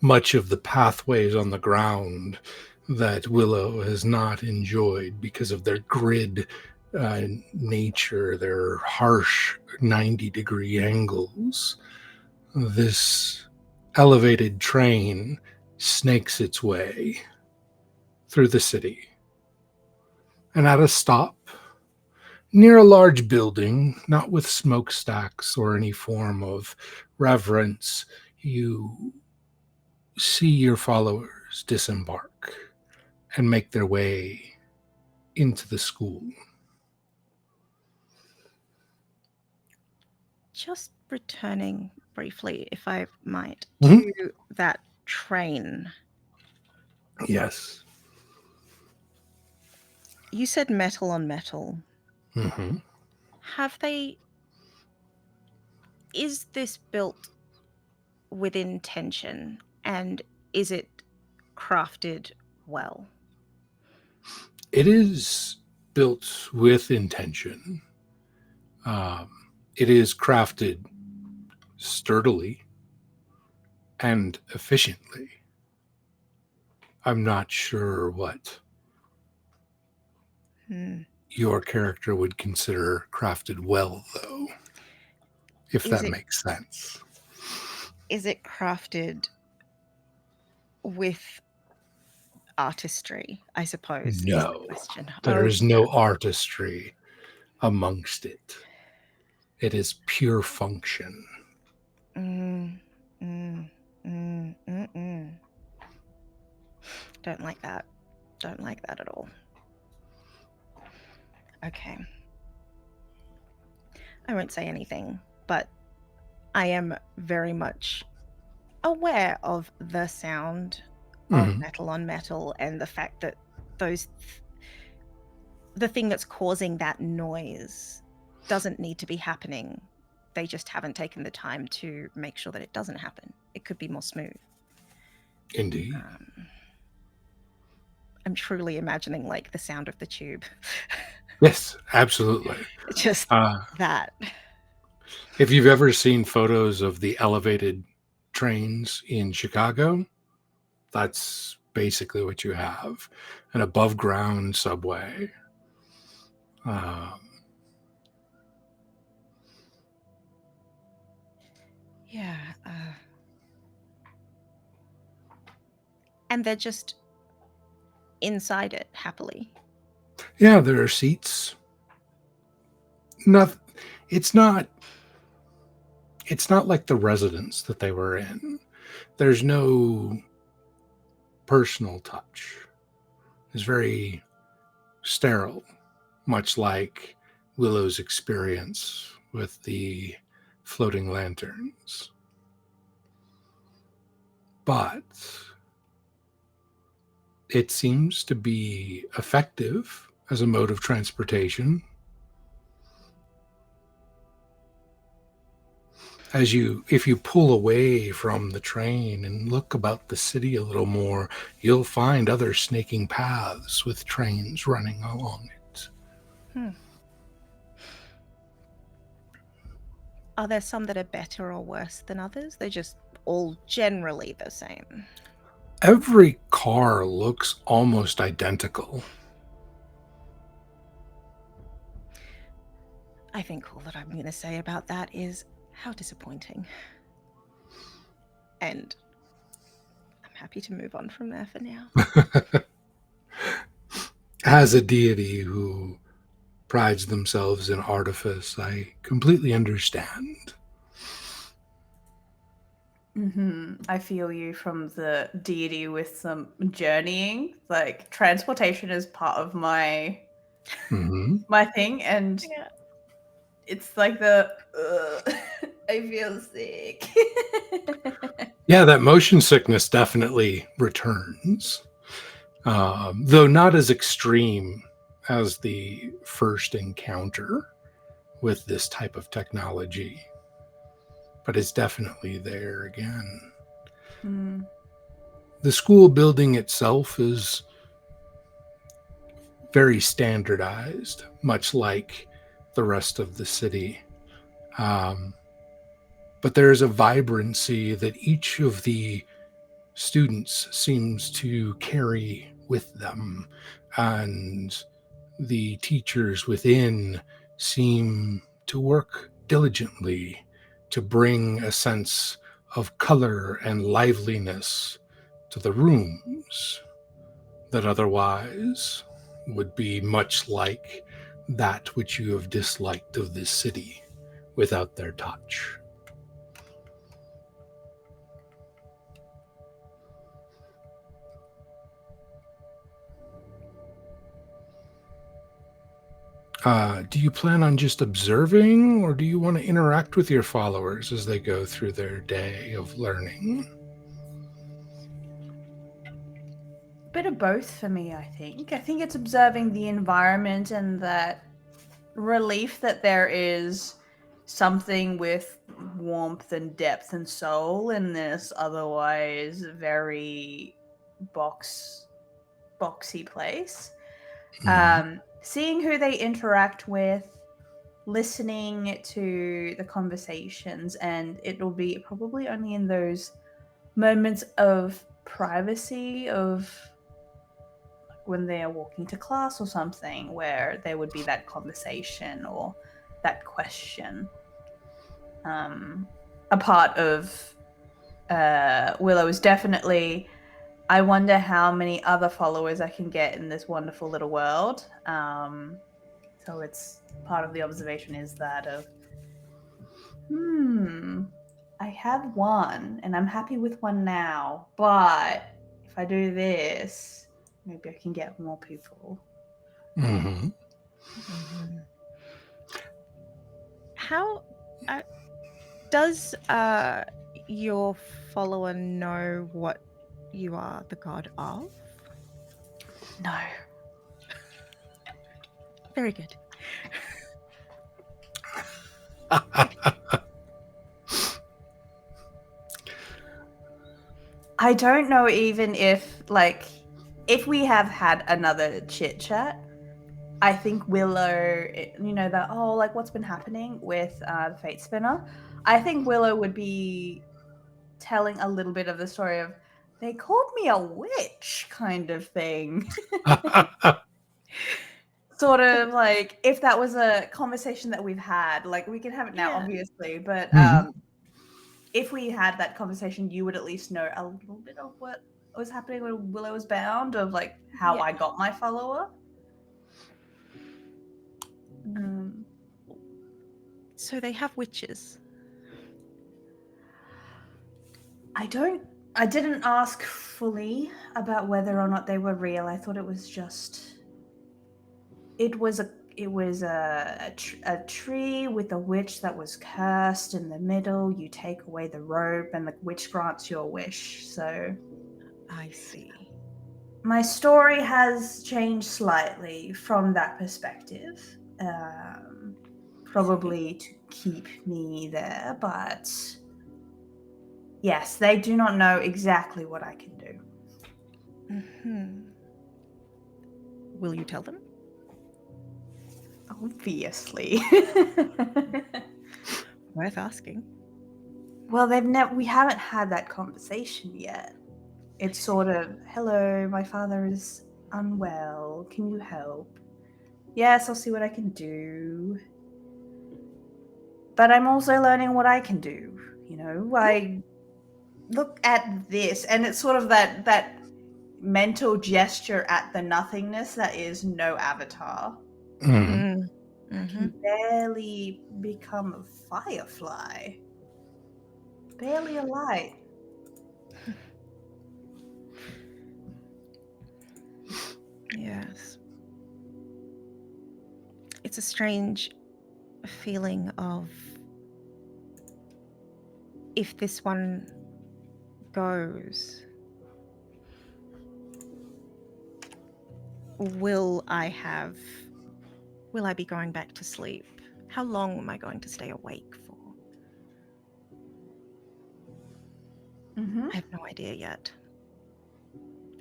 much of the pathways on the ground that Willow has not enjoyed because of their grid nature, their harsh 90-degree angles, this elevated train snakes its way through the city. And at a stop, near a large building, not with smokestacks or any form of reverence, you see your followers disembark and make their way into the school. Just returning briefly, if I might, to that train. Yes. You said metal on metal. Mm-hmm. Is this built with intention, and is it crafted well? It is built with intention. It is crafted sturdily and efficiently. I'm not sure what your character would consider crafted well, though, if that makes sense. Is it crafted with artistry, I suppose, No, is the question. There is no artistry amongst it. It is pure function. Don't like that. Don't like that at all. Okay. I won't say anything, but I am very much aware of the sound of metal on metal and the fact that the thing that's causing that noise doesn't need to be happening they just haven't taken the time to make sure that it doesn't happen. It could be more smooth. Indeed. I'm truly imagining like the sound of the tube. Yes, absolutely. Just that. If you've ever seen photos of the elevated trains in Chicago, that's basically what you have, an above ground subway. Yeah. And they're just inside it happily. Yeah, there are seats. It's not like the residence that they were in. There's no personal touch. It's very sterile, much like Willow's experience with the floating lanterns. But it seems to be effective as a mode of transportation. If you pull away from the train and look about the city a little more, you'll find other snaking paths with trains running along it. Are there some that are better or worse than others? They're just all generally the same. Every car looks almost identical. I think all that I'm going to say about that is how disappointing. And I'm happy to move on from there for now. As a deity who prides themselves in artifice, I completely understand. I feel you from the deity with some journeying. Like transportation is part of my thing, and it's like I feel sick. Yeah, that motion sickness definitely returns, though not as extreme as the first encounter with this type of technology. But it's definitely there again. The school building itself is very standardized, much like the rest of the city. But there is a vibrancy that each of the students seems to carry with them, and the teachers within seem to work diligently to bring a sense of color and liveliness to the rooms that otherwise would be much like that which you have disliked of this city without their touch. Do you plan on just observing, or do you want to interact with your followers as they go through their day of learning? Bit of both for me, I think. I think it's observing the environment and that relief that there is something with warmth and depth and soul in this otherwise very boxy place. Seeing who they interact with, listening to the conversations, and it'll be probably only in those moments of privacy of when they are walking to class or something where there would be that conversation or that question. A part of Willow is definitely, I wonder how many other followers I can get in this wonderful little world. So it's part of the observation is that of, I have one and I'm happy with one now, but if I do this, maybe I can get more people. How does your follower know what you are the god of? No. Very good. I don't know even if, like, if we have had another chit chat, I think Willow, that, oh, like, what's been happening with the Fate Spinner? I think Willow would be telling a little bit of the story of, they called me a witch kind of thing. Sort of like, if that was a conversation that we've had, like, we can have it now, Yeah. obviously, but Mhm. if we had that conversation, you would at least know a little bit of what was happening when Willow was bound, of like how Yeah. I got my follower. So they have witches. I didn't ask fully about whether or not they were real. I thought it was a tree with a witch that was cursed in the middle. You take away the rope and the witch grants you a wish. So I see. my story has changed slightly from that perspective. Probably to keep me there, but yes, they do not know exactly what I can do. Mm-hmm. Will you tell them? Obviously. Worth asking. Well, we haven't had that conversation yet. It's sort of, hello, my father is unwell. Can you help? Yes, I'll see what I can do. But I'm also learning what I can do. I look at this, and it's sort of that mental gesture at the nothingness that is no avatar. Mhm. I Mm-hmm. can barely become a firefly. Barely a light. Yes. It's a strange feeling of, if this one goes, will I be going back to sleep? How long am I going to stay awake for? Mm-hmm. I have no idea yet.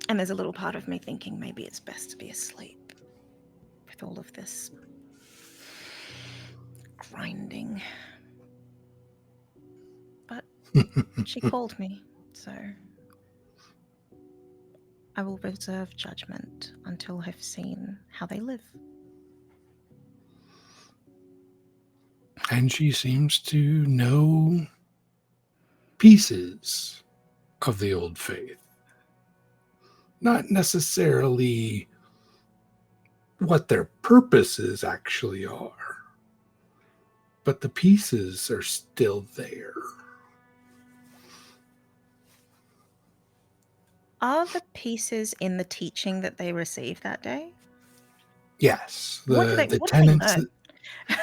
And there's a little part of me thinking maybe it's best to be asleep with all of this grinding. But she called me, so I will reserve judgment until I've seen how they live. And she seems to know pieces of the old faith. Not necessarily what their purposes actually are, but the pieces are still there. Are the pieces in the teaching that they received that day? Yes, What do they tenants.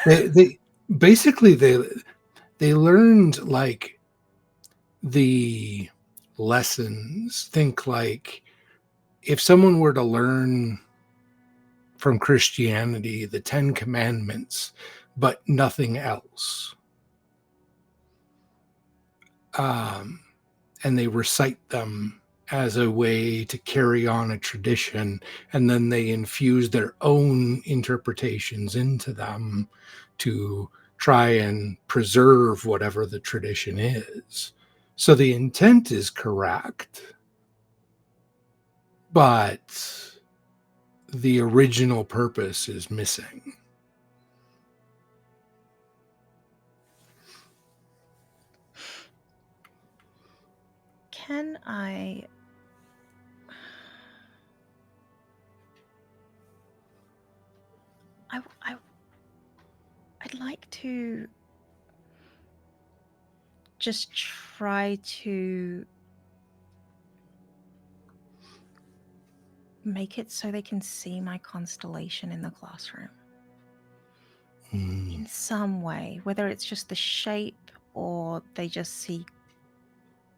learn? They basically they learned like the lessons. Think like if someone were to learn from Christianity the Ten Commandments, but nothing else. And they recite them as a way to carry on a tradition, and then they infuse their own interpretations into them to try and preserve whatever the tradition is. So the intent is correct, but the original purpose is missing. Can I'd like to just try to make it so they can see my constellation in the classroom in some way, whether it's just the shape or they just see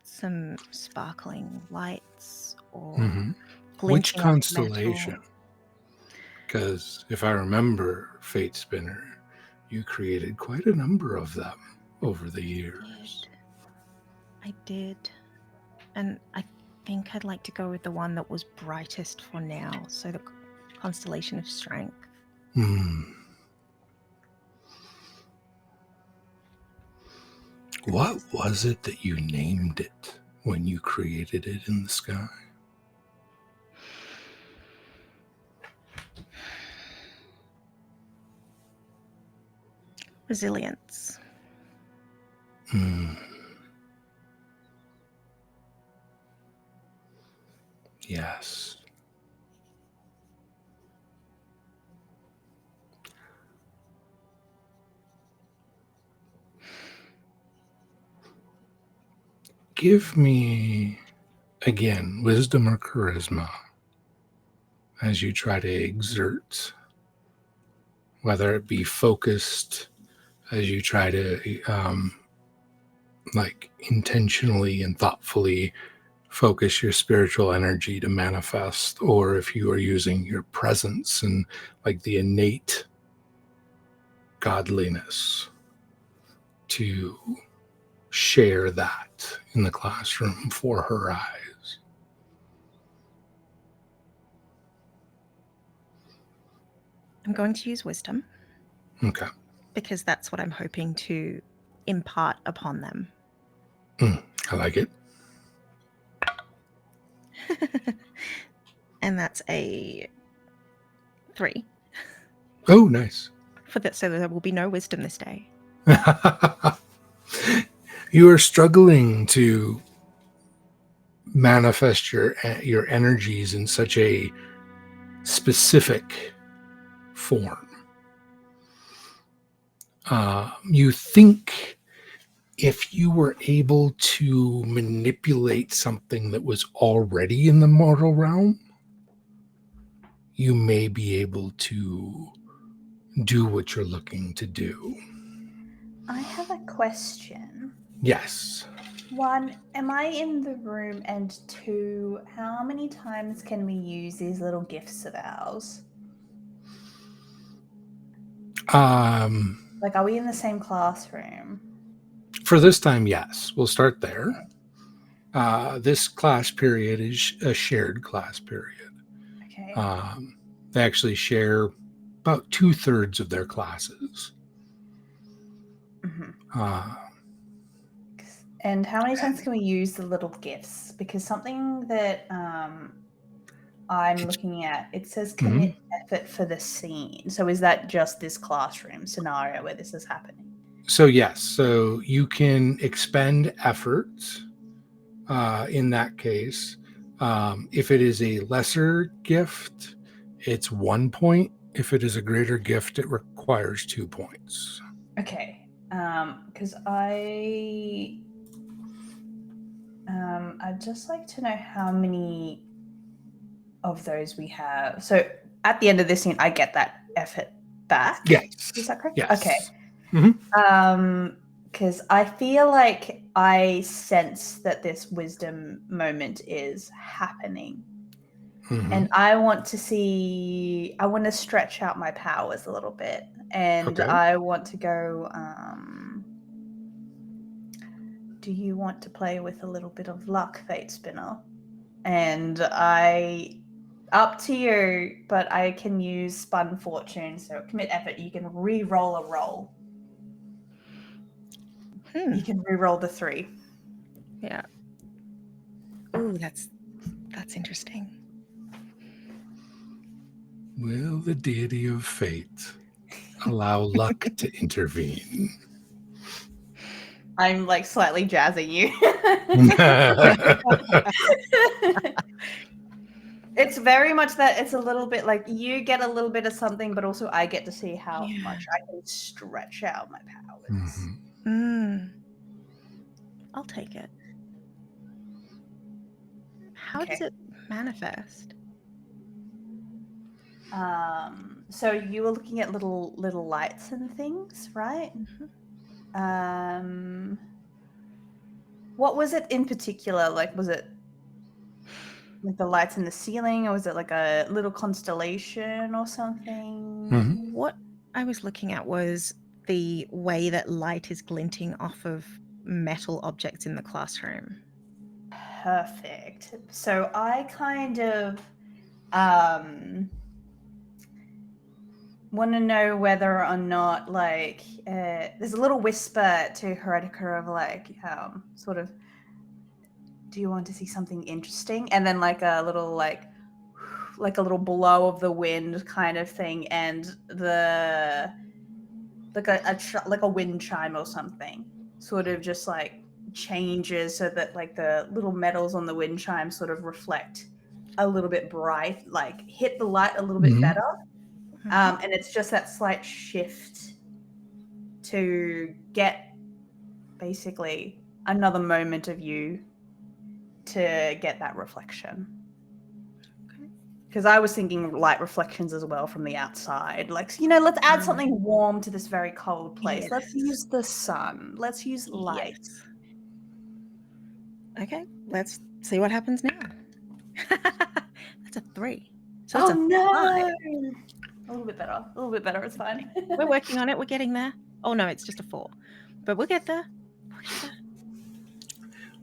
some sparkling lights or Which glinting of constellation? metal. Because if I remember Fate Spinner, you created quite a number of them over the years. I did. And I think I'd like to go with the one that was brightest for now. So the constellation of strength. What was it that you named it when you created it in the sky? Resilience. Yes. Give me, again, wisdom or charisma as you try to exert, whether it be focused, as you try to intentionally and thoughtfully focus your spiritual energy to manifest, or if you are using your presence and like the innate godliness to share that in the classroom for her eyes. I'm going to use wisdom. Okay. Because that's what I'm hoping to impart upon them. I like it. And that's a 3. Oh, nice. So there will be no wisdom this day. You are struggling to manifest your energies in such a specific form. You think if you were able to manipulate something that was already in the mortal realm, you may be able to do what you're looking to do. I have a question. Yes. 1, am I in the room? And 2, how many times can we use these little gifts of ours? Like, are we in the same classroom? For this time, yes. We'll start there. This class period is a shared class period. Okay. They actually share about 2/3 of their classes. And how many times can we use the little gifts? Because something that I'm looking at, it says commit effort for the scene. So is that just this classroom scenario where this is happening? So yes, so you can expend effort in that case. If it is a lesser gift, it's 1 point. If it is a greater gift, it requires 2 points. Okay. Because I'd just like to know how many of those we have. So at the end of this scene, I get that effort back. Yes. Is that correct? Yes. Okay. Mm-hmm. Because I feel like I sense that this wisdom moment is happening. Mm-hmm. And I want to stretch out my powers a little bit. And Okay. I want to go, do you want to play with a little bit of luck, Fate Spinner? And up to you, but I can use Spun Fortune. So commit effort. You can re-roll a roll. You can re-roll the 3. Yeah. Ooh, that's interesting. Will the deity of fate allow luck to intervene? I'm like slightly jazzing you. It's very much that it's a little bit like you get a little bit of something, but also I get to see how much I can stretch out my powers. I'll take it. How does it manifest? So you were looking at little lights and things, right? What was it in particular? Like, was it like the lights in the ceiling, or was it like a little constellation or something? What I was looking at was the way that light is glinting off of metal objects in the classroom. Perfect. So I kind of want to know whether or not, like, there's a little whisper to Heretica of, like, sort of, do you want to see something interesting? And then, like, a little, like a little blow of the wind kind of thing, and the like a wind chime or something sort of just like changes so that like the little metals on the wind chime sort of reflect a little bit bright, like hit the light a little bit better. And it's just that slight shift to get basically another moment of you to get that reflection. Because I was thinking light reflections as well from the outside. Like, you know, let's add something warm to this very cold place. Yes. Let's use the sun. Let's use light. Yes. Okay, let's see what happens now. That's a 3. So that's no! 5. A little bit better. A little bit better. It's fine. We're working on it. We're getting there. Oh, no, it's just a 4. But we'll get there.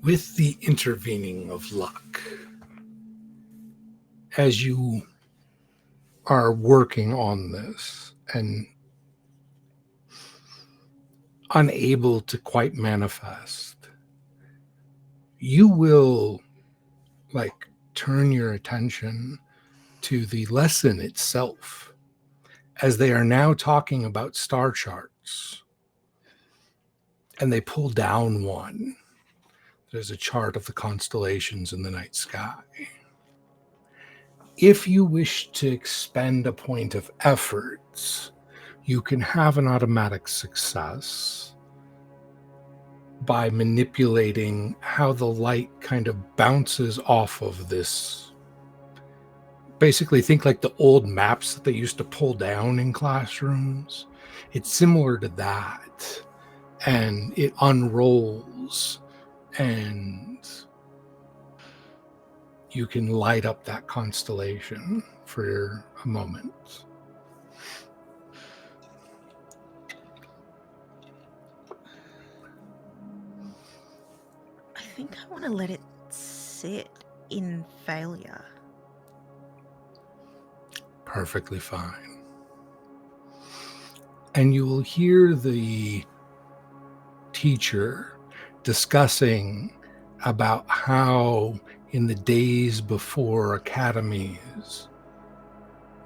With the intervening of luck, as you are working on this and unable to quite manifest, you will like turn your attention to the lesson itself, as they are now talking about star charts, and they pull down one. There's a chart of the constellations in the night sky. If you wish to expend a point of efforts, you can have an automatic success by manipulating how the light kind of bounces off of this. Basically, think like the old maps that they used to pull down in classrooms. It's similar to that. And it unrolls, and you can light up that constellation for a moment. I think I want to let it sit in failure. Perfectly fine. And you will hear the teacher discussing about how in the days before academies,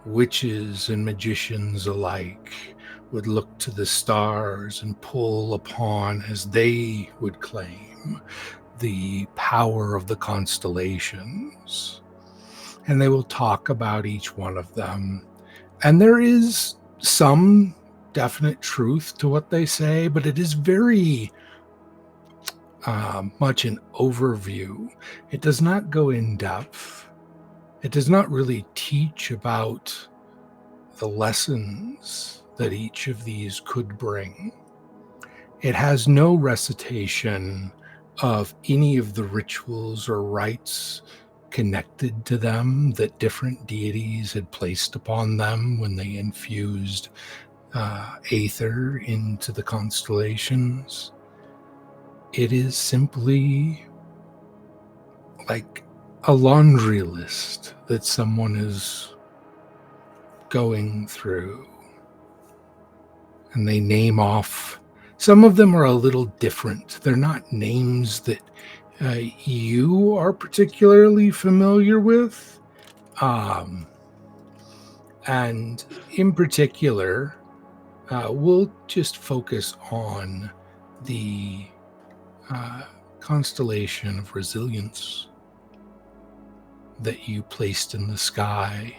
witches and magicians alike would look to the stars and pull upon, as they would claim, the power of the constellations. And they will talk about each one of them. And there is some definite truth to what they say, but it is very much an overview. It does not go in depth. It does not really teach about the lessons that each of these could bring. It has no recitation of any of the rituals or rites connected to them that different deities had placed upon them when they infused aether into the constellations. It is simply like a laundry list that someone is going through, and they name off. Some of them are a little different. They're not names that you are particularly familiar with. And in particular, we'll just focus on the constellation of resilience that you placed in the sky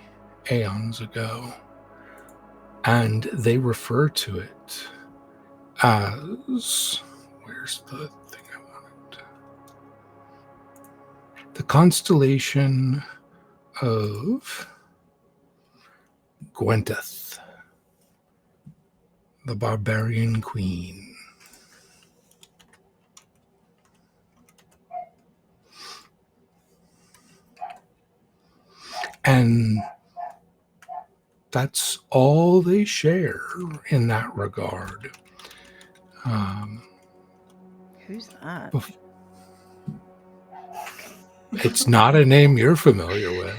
aeons ago. And they refer to it as, where's the thing I wanted? The constellation of Gwenteth, the barbarian queen. And that's all they share in that regard. Who's that? It's not a name you're familiar with.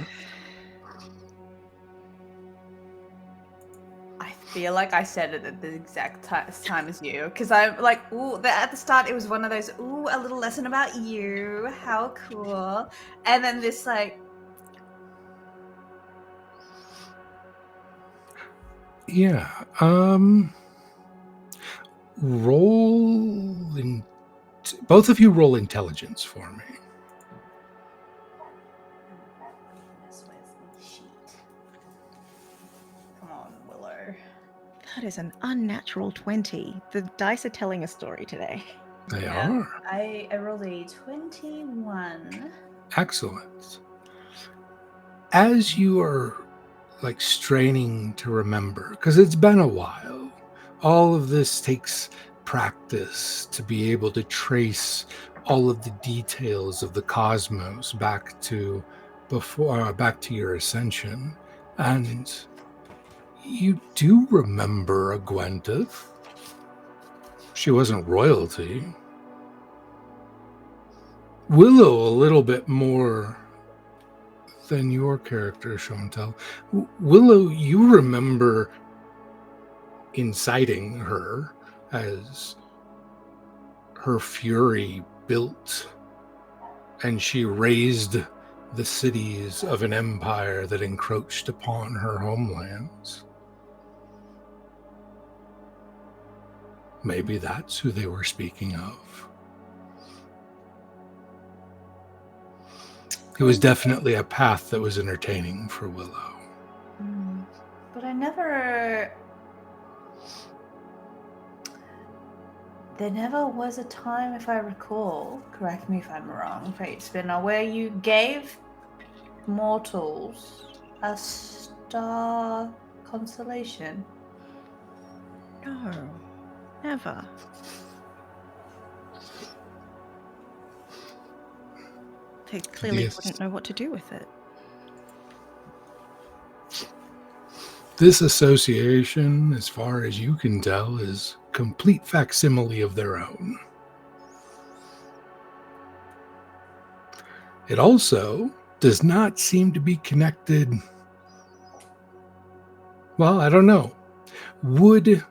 I feel like I said it at the exact time as you, because I'm like, ooh, at the start it was one of those, ooh, a little lesson about you, how cool, and then this like, Yeah. Roll in. Both of you roll intelligence for me. goodness, where's the sheet? Come on, Willow. That is an unnatural 20. The dice are telling a story today. They Yeah. are. I rolled a 21. Excellent. As you are like straining to remember, because it's been a while, all of this takes practice to be able to trace all of the details of the cosmos back to your ascension. And you do remember a Gwyneth. She wasn't royalty. Willow a little bit more than your character, Chantal. Willow, you remember inciting her as her fury built and she raised the cities of an empire that encroached upon her homelands. Maybe that's who they were speaking of. It was definitely a path that was entertaining for Willow. But I never. There never was a time, if I recall, correct me if I'm wrong, Fate Spinner, where you gave mortals a star constellation. No, never. They clearly wouldn't know what to do with it. This association, as far as you can tell, is complete facsimile of their own. It also does not seem to be connected. Well, I don't know. Would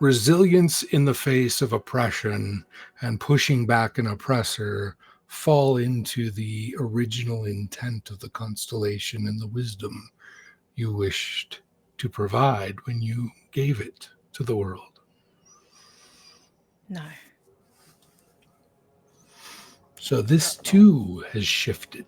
resilience in the face of oppression and pushing back an oppressor fall into the original intent of the constellation and the wisdom you wished to provide when you gave it to the world? No. So this too has shifted.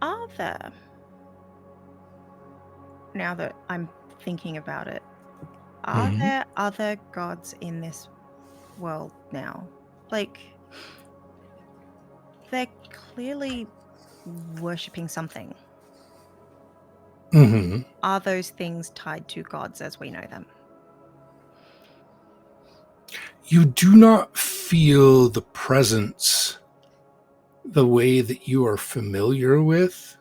Are there, now that I'm thinking about it, are there other gods in this world now? Like, they're clearly worshipping something. Mm-hmm. Are those things tied to gods as we know them? You do not feel the presence the way that you are familiar with.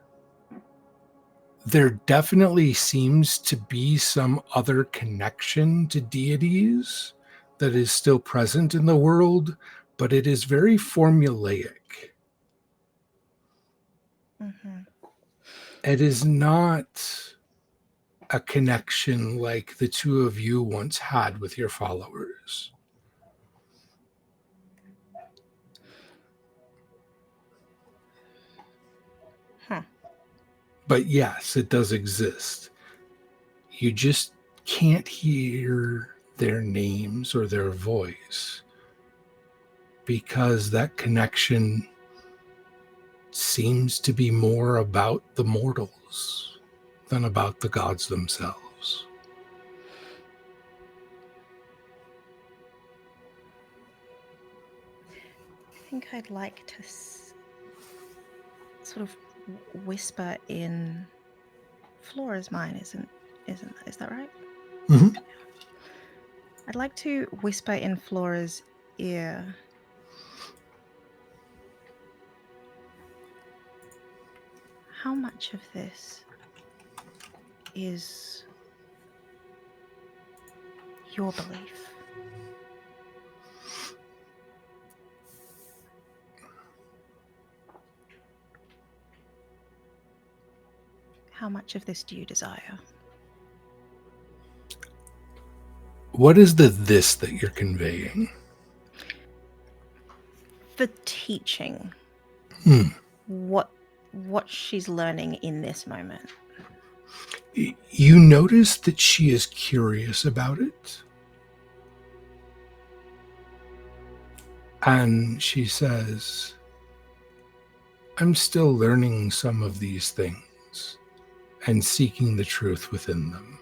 There definitely seems to be some other connection to deities that is still present in the world, but it is very formulaic. It is not a connection like the two of you once had with your followers. But yes, it does exist. You just can't hear their names or their voice because that connection seems to be more about the mortals than about the gods themselves. I think I'd like to sort of whisper in Flora's mind, is that right? Mm-hmm. I'd like to whisper in Flora's ear. How much of this is your belief? How much of this do you desire? What is the this that you're conveying? The teaching. What she's learning in this moment. You notice that she is curious about it. And she says, I'm still learning some of these things and seeking the truth within them.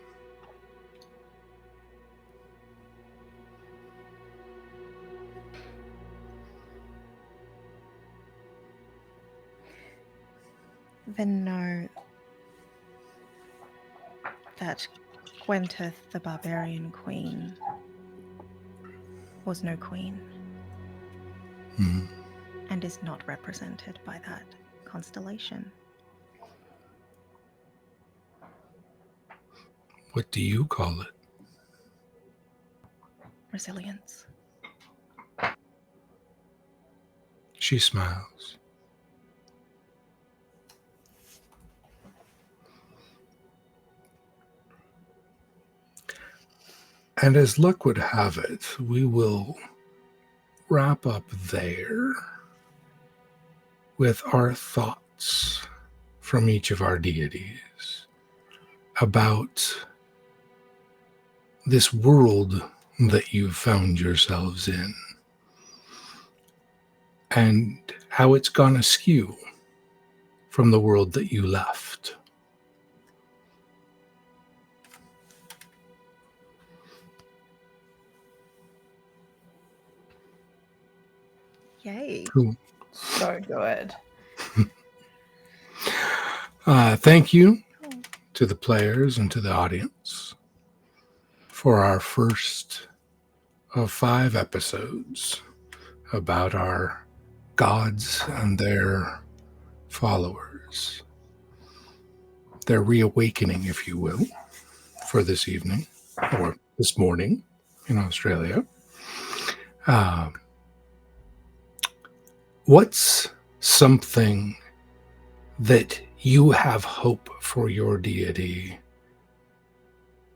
Then know that Gwenteth, the barbarian queen, was no queen. And is not represented by that constellation. What do you call it? Resilience. She smiles. And as luck would have it, we will wrap up there with our thoughts from each of our deities about this world that you've found yourselves in and how it's gone askew from the world that you left. Yay. Cool. So good. Thank you to the players and to the audience for our first of 5 episodes about our gods and their followers. Their reawakening, if you will, for this evening or this morning in Australia. What's something that you have hope for your deity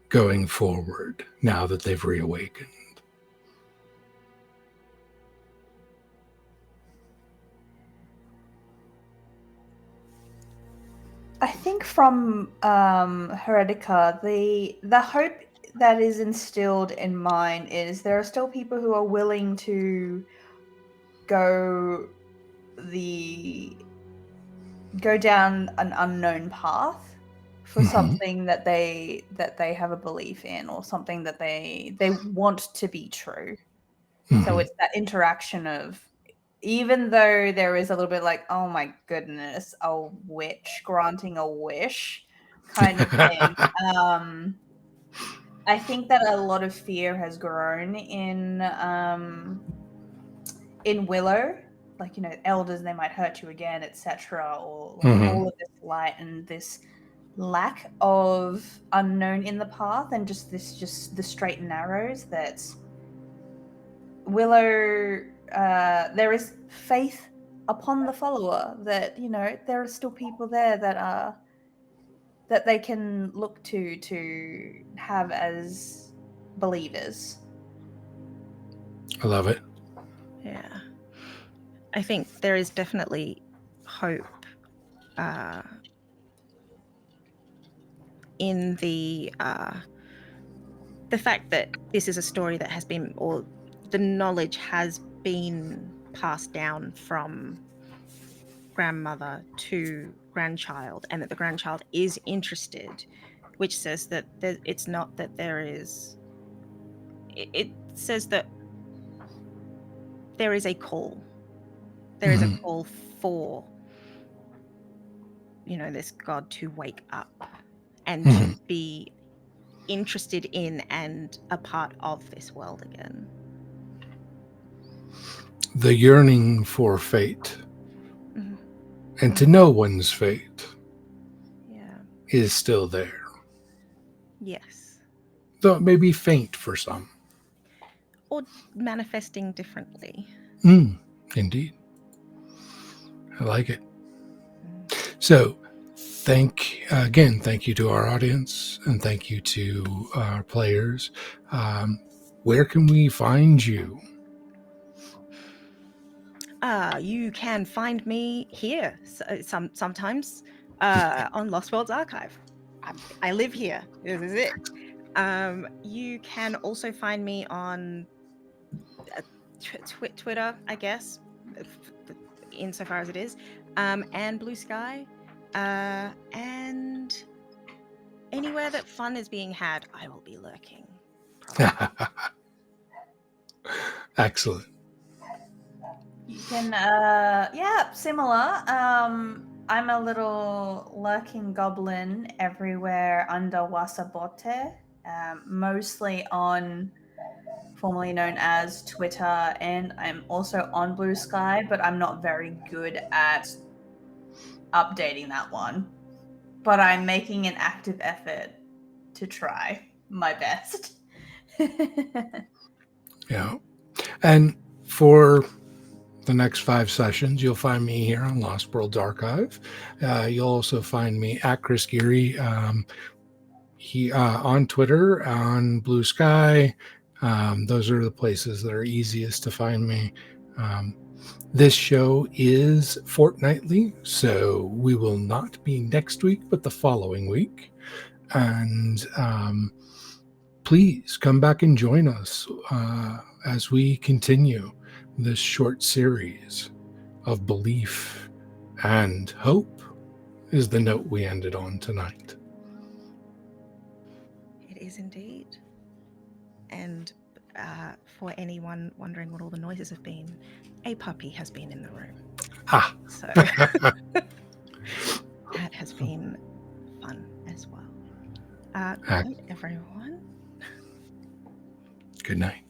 going forward now that they've reawakened? I think from Heretica, the hope that is instilled in mine is there are still people who are willing to go down an unknown path for something that they have a belief in, or something that they want to be true. So it's that interaction of, even though there is a little bit like, oh my goodness, a witch granting a wish kind of thing. I think that a lot of fear has grown in Willow, like, elders, they might hurt you again, etc., or like all of this light and this lack of unknown in the path, and just the straight and narrows that Willow, there is faith upon the follower that, there are still people there that they can look to have as believers. I love it. Yeah. I think there is definitely hope in the fact that this is a story that has been, or the knowledge has been passed down from grandmother to grandchild, and that the grandchild is interested, which says that it's not that there is, it says that there is a call. There is a call for, this god to wake up and to be interested in and a part of this world again. The yearning for fate and to know one's fate is still there. Yes. Though it may be faint for some. Or manifesting differently. Indeed. I like it. Mm. So, thank you to our audience, and thank you to our players. Where can we find you? You can find me here sometimes on Lost Worlds Archive. I live here. This is it. You can also find me on Twitter, I guess, insofar as it is, and Blue Sky, and anywhere that fun is being had, I will be lurking. Probably. Excellent. You can, similar. I'm a little lurking goblin everywhere under Wasabote, mostly on formerly known as Twitter, and I'm also on Blue Sky, but I'm not very good at updating that one. But I'm making an active effort to try my best. Yeah. And for the next 5 sessions, you'll find me here on Lost Worlds Archive. You'll also find me at Chris Geary on Twitter, on Blue Sky. Those are the places that are easiest to find me. This show is fortnightly, so we will not be next week, but the following week. And please come back and join us as we continue this short series of belief and hope is the note we ended on tonight. It is indeed. And for anyone wondering what all the noises have been, a puppy has been in the room. Ah. So that has been fun as well. Good night, everyone. Good night.